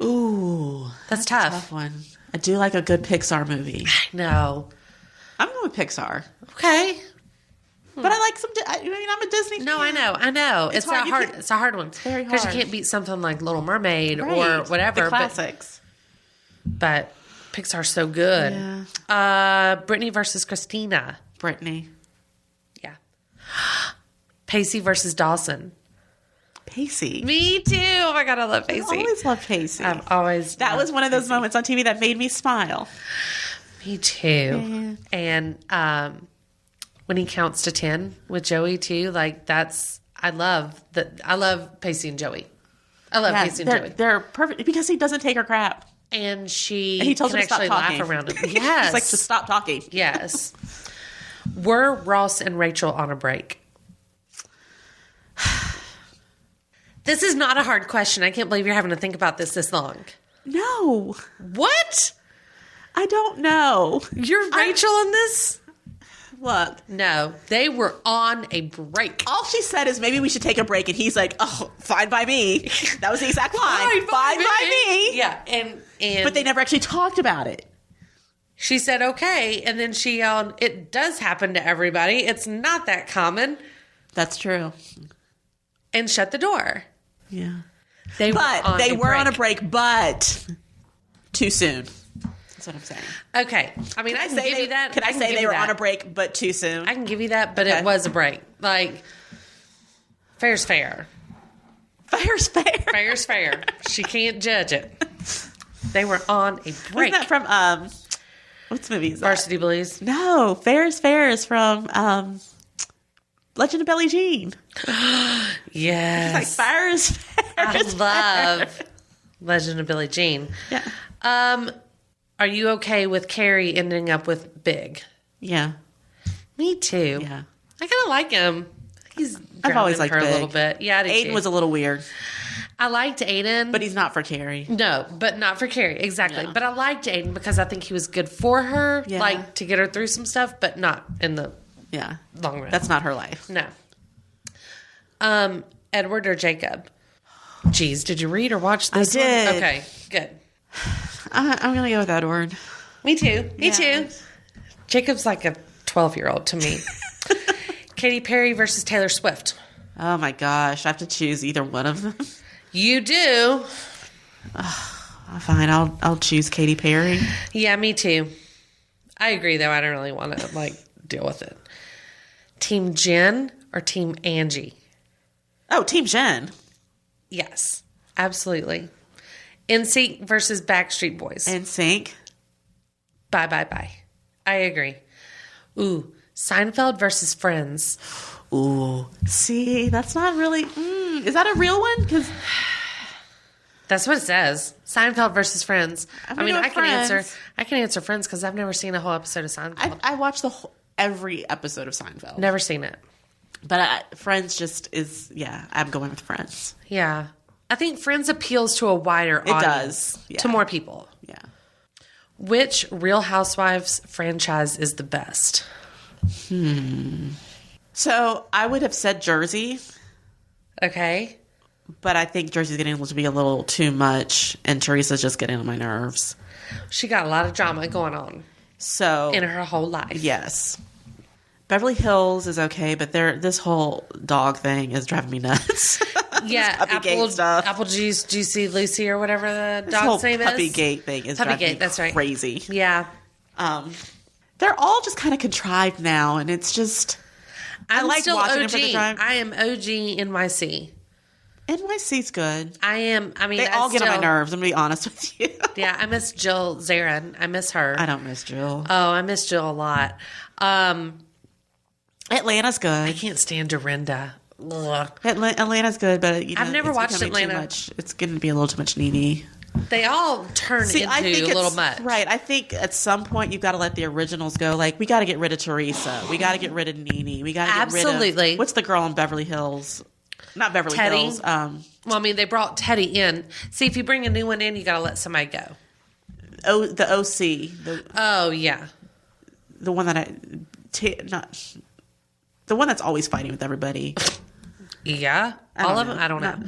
Ooh. That's A tough. tough one. I do like a good Pixar movie. No. I'm going with Pixar. Okay. But I like some. I mean, I'm a Disney. No, fan. I know. It's hard. a hard. It's a hard one. very because you hard. can't beat something like Little Mermaid or Right. whatever. The classics. But Pixar's so good. Yeah. Brittany versus Christina. Brittany. Yeah. Pacey versus Dawson. Pacey. Me too. Oh my god, I love I Pacey. always love Pacey. I've always that loved was one of those Pacey. moments on TV that made me smile. Me too. And when he counts to 10 with Joey too, like that's I love Pacey and Joey. I love Pacey and Joey. They're perfect because he doesn't take her crap. And she And he tells can her to stop actually talking. laugh around him. Yes. He's like, just stop talking. Yes. Were Ross and Rachel on a break? This is not a hard question. I can't believe you're having to think about this long. No, What? I don't know. You're Rachel in this? Look, No, they were on a break. all she said is maybe we should take a break, and he's like, "Oh, fine by me." That was the exact line. Fine by me. Yeah, and But they never actually talked about it. she said okay, and then she yelled, "It does happen to everybody. It's not that common," That's true. and shut the door. Yeah. They But they were on a break, but too soon. That's what I'm saying. Okay, I mean, I can give you that. Could I can say give they you were that. on a break, but too soon? I can give you that, but Okay. it was a break. Like, fair's fair. Fair's fair. Fair's fair. She can't judge it. They were on a break. Isn't that from what's the movie is that? Varsity Blues. No, Fair's Fair is from Legend of Billie Jean. Yes. Like Fair's Fair. I love Legend of Billie Jean. Yeah. Are you okay with Carrie ending up with Big? Yeah. Me too. Yeah. I kind of like him. He's I've always grounding liked her Big. a little bit. Yeah, I did Aiden too. was a little weird, I liked Aiden, but he's not for Carrie. no, but not for Carrie. Exactly. Yeah. But I liked Aiden because I think he was good for her, Yeah. like to get her through some stuff, but not in the Yeah. long run. That's not her life. No. Edward or Jacob? Jeez, did you read or watch this one? did. Okay, good. I'm going to go with Edward. Me too. Me Yeah. too. Jacob's like a 12-year-old to me. Katy Perry versus Taylor Swift. Oh my gosh. I have to choose either one of them. You do. Fine. I'll choose Katy Perry. Yeah, me too. I agree, though. I don't really want to, like, deal with it. Team Jen or Team Angie? Oh, Team Jen. Yes, absolutely. NSYNC versus Backstreet Boys. And Sync. Bye, bye, bye. I agree. Ooh, Seinfeld versus Friends. Ooh. See, that's not really. Is that a real one? Because That's what it says. Seinfeld versus Friends. I'm I mean, gonna I go can Friends. answer Friends because I've never seen a whole episode of Seinfeld. I watched every episode of Seinfeld. Never seen it. But Friends just is. Yeah, I'm going with Friends. Yeah. I think Friends appeals to a wider It audience. does, yeah. To more people. Yeah. Which Real Housewives franchise is the best? So I would have said Jersey, Okay. but I think Jersey's getting to be a little too much, and Teresa's just getting on my nerves. She got a lot of drama going on So in her whole life. yes, Beverly Hills is okay, but this whole dog thing is driving me nuts. Yeah, Puppygate stuff. Apple Juice, Juicy Lucy, or whatever the This whole dog's name is. Puppygate thing is driving me Puppygate, that's right. crazy. Yeah. They're all just kind of contrived now, and it's just I'm like still watching OG. them for the drive. I am OG NYC. NYC's good. I am. I mean, They all get on my still- nerves. I'm gonna be honest with you. Yeah, I miss Jill Zarin. I miss her. I don't miss Jill. Oh, I miss Jill a lot. Atlanta's I good. can't stand Dorinda. Ugh. Atlanta's good, but I've never it's watched becoming too Atlanta. much. It's going to be a little too much Nene. They all turn into I think a little much. Right. I think at some point you've got to let the originals go. Like, we got to get rid of Teresa. We got to get rid of Nene. We got to get rid of... What's the girl in Beverly Hills? Not Beverly Teddy. Hills. Well, I mean, they brought Teddy in. See, if you bring a new one in, you got to let somebody go. The OC. Oh, yeah. The one that the one that's always fighting with everybody. Yeah. All of them? I don't know.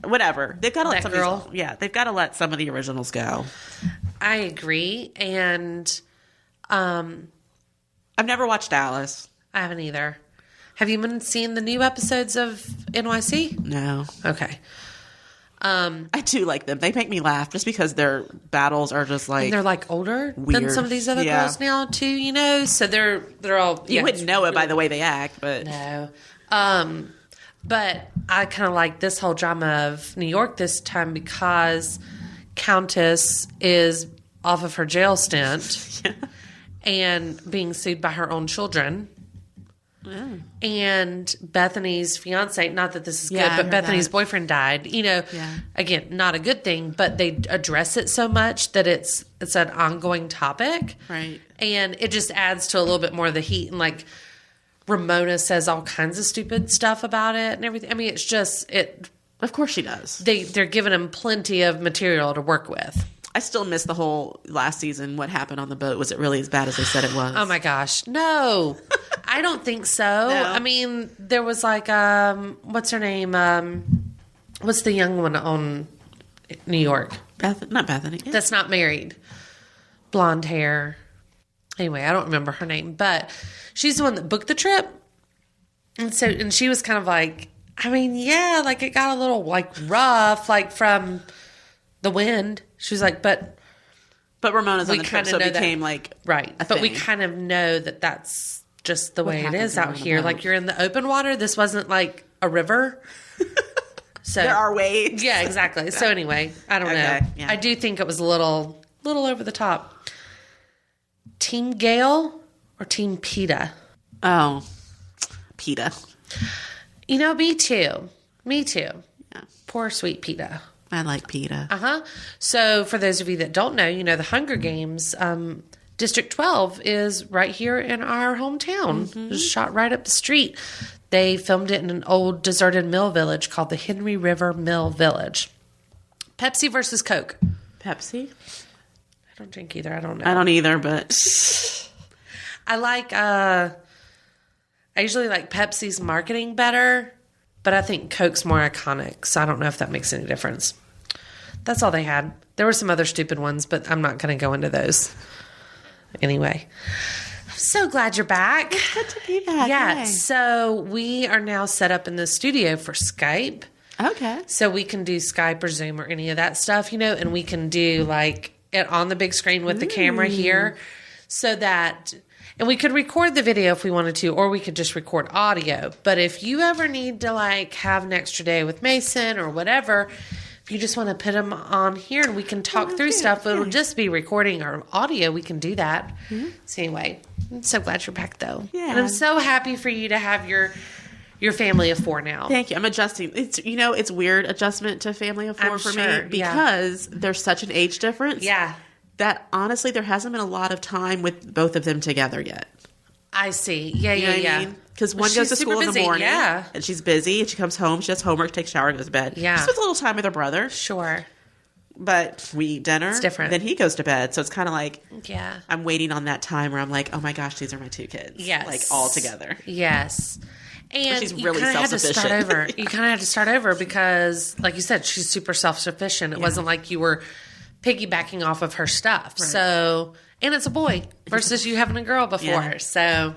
Whatever. They've got to let girl. Yeah, they've got to let some of the originals go. I agree. And I've never watched Dallas. I haven't either. Have you been seeing the new episodes of NYC? No. Okay. I do like them. They make me laugh just because their battles are just like... And they're like older than weird. some of these other girls now too, you know? So they're all... You wouldn't know it by the way they act, but... No. But I kind of like this whole drama of New York this time because Countess is off of her jail stint and being sued by her own children. Mm. And Bethany's fiance, not that this is good, but Bethany's boyfriend died. You know, again, not a good thing, but they address it so much that it's an ongoing topic. Right. And it just adds to a little bit more of the heat. And like Ramona says all kinds of stupid stuff about it and everything. I mean, it's just Of course she does. They're giving him plenty of material to work with. I still miss the whole last season. What happened on the boat? Was it really as bad as they said it was? Oh my gosh. No, I don't think so. No. I mean, there was like, what's her name? What's the young one on New York? Not Bethany. Yeah. That's not married. Blonde hair. Anyway, I don't remember her name, but she's the one that booked the trip. And she was kind of like, I mean, yeah, like it got a little like rough, like from the wind. She was like, but Ramona's on the trip, so it became like right. a but thing. we kind of know that that's just the way it is out here. Like you're in the open water. This wasn't like a river. So there are waves. Yeah, exactly. So anyway, I don't know. Yeah. I do think it was a little over the top. Team Gail or Team PETA? Oh, PETA. You know, me too. Yeah. Poor sweet PETA. I like PETA. Uh-huh. So for those of you that don't know, you know, the Hunger Games, District 12 is right here in our hometown. Mm-hmm. It was shot right up the street. They filmed it in an old deserted mill village called the Henry River Mill Village. Pepsi versus Coke. Pepsi? I don't drink either. I don't know. I don't either, but... I like... I usually like Pepsi's marketing better, but I think Coke's more iconic, so I don't know if that makes any difference. That's all they had. There were some other stupid ones, but I'm not going to go into those. Anyway, I'm so glad you're back. It's good to be back. Yeah, Yay. so we are now set up in the studio for Skype. Okay. So we can do Skype or Zoom or any of that stuff, you know, and we can do like it on the big screen with the camera here so that... And we could record the video if we wanted to, or we could just record audio. But if you ever need to like have an extra day with Mason or whatever, if you just want to put him on here and we can talk through stuff, it'll just be recording our audio. We can do that. Mm-hmm. So anyway, I'm so glad you're back though. Yeah. And I'm so happy for you to have your family of 4 now. Thank you. I'm adjusting. It's weird adjustment to family of 4 for me because there's such an age difference. Yeah. That honestly, there hasn't been a lot of time with both of them together yet. I see. Yeah. Because one goes to school in the morning, and she's busy, and she comes home, she does homework, takes a shower, goes to bed. Yeah. She spends a little time with her brother. Sure. But we eat dinner. It's different. Then he goes to bed. So it's kind of like, yeah, I'm waiting on that time where I'm like, oh my gosh, these are my 2 kids. Yes. Like all together. Yes. And she's really you kind of had to start over. Yeah. You kind of had to start over because, like you said, she's super self-sufficient. It wasn't like you were piggybacking off of her stuff. Right. So, and it's a boy versus you having a girl before. Yeah. So,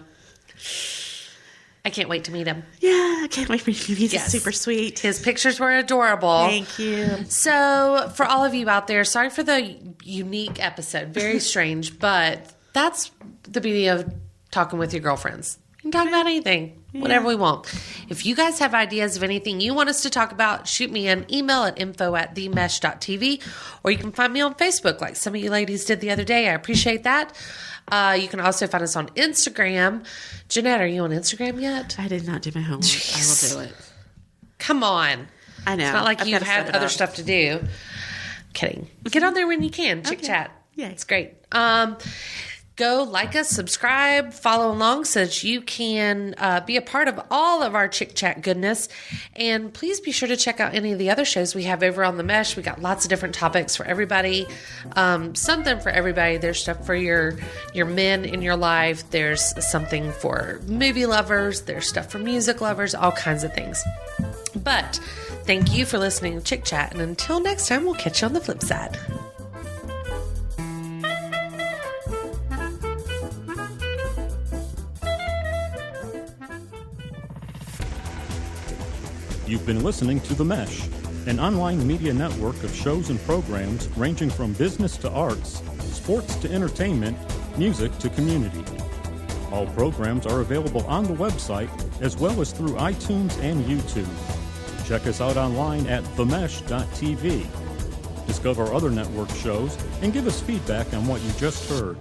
I can't wait to meet him. Yeah, I can't wait for you to meet him. He's super sweet. His pictures were adorable. Thank you. So, for all of you out there, sorry for the unique episode. Very strange, but that's the beauty of talking with your girlfriends. You can talk about anything. Whatever we want. If you guys have ideas of anything you want us to talk about, shoot me an email at info@themesh.tv, or you can find me on Facebook like some of you ladies did the other day. I appreciate that. You can also find us on Instagram. Janette, are you on Instagram yet? I did not do my homework. I will do it. Come on. I know. It's not like you've had other stuff to do. Kidding. Get on there when you can. ChickChat. Yay. It's great. Go like us, subscribe, follow along so that you can be a part of all of our ChickChat goodness. And please be sure to check out any of the other shows we have over on the Mesh. We got lots of different topics for everybody, something for everybody. There's stuff for your men in your life. There's something for movie lovers. There's stuff for music lovers, all kinds of things. But thank you for listening to ChickChat. And until next time, we'll catch you on the flip side. You've been listening to The Mesh, an online media network of shows and programs ranging from business to arts, sports to entertainment, music to community. All programs are available on the website as well as through iTunes and YouTube. Check us out online at themesh.tv. Discover other network shows and give us feedback on what you just heard.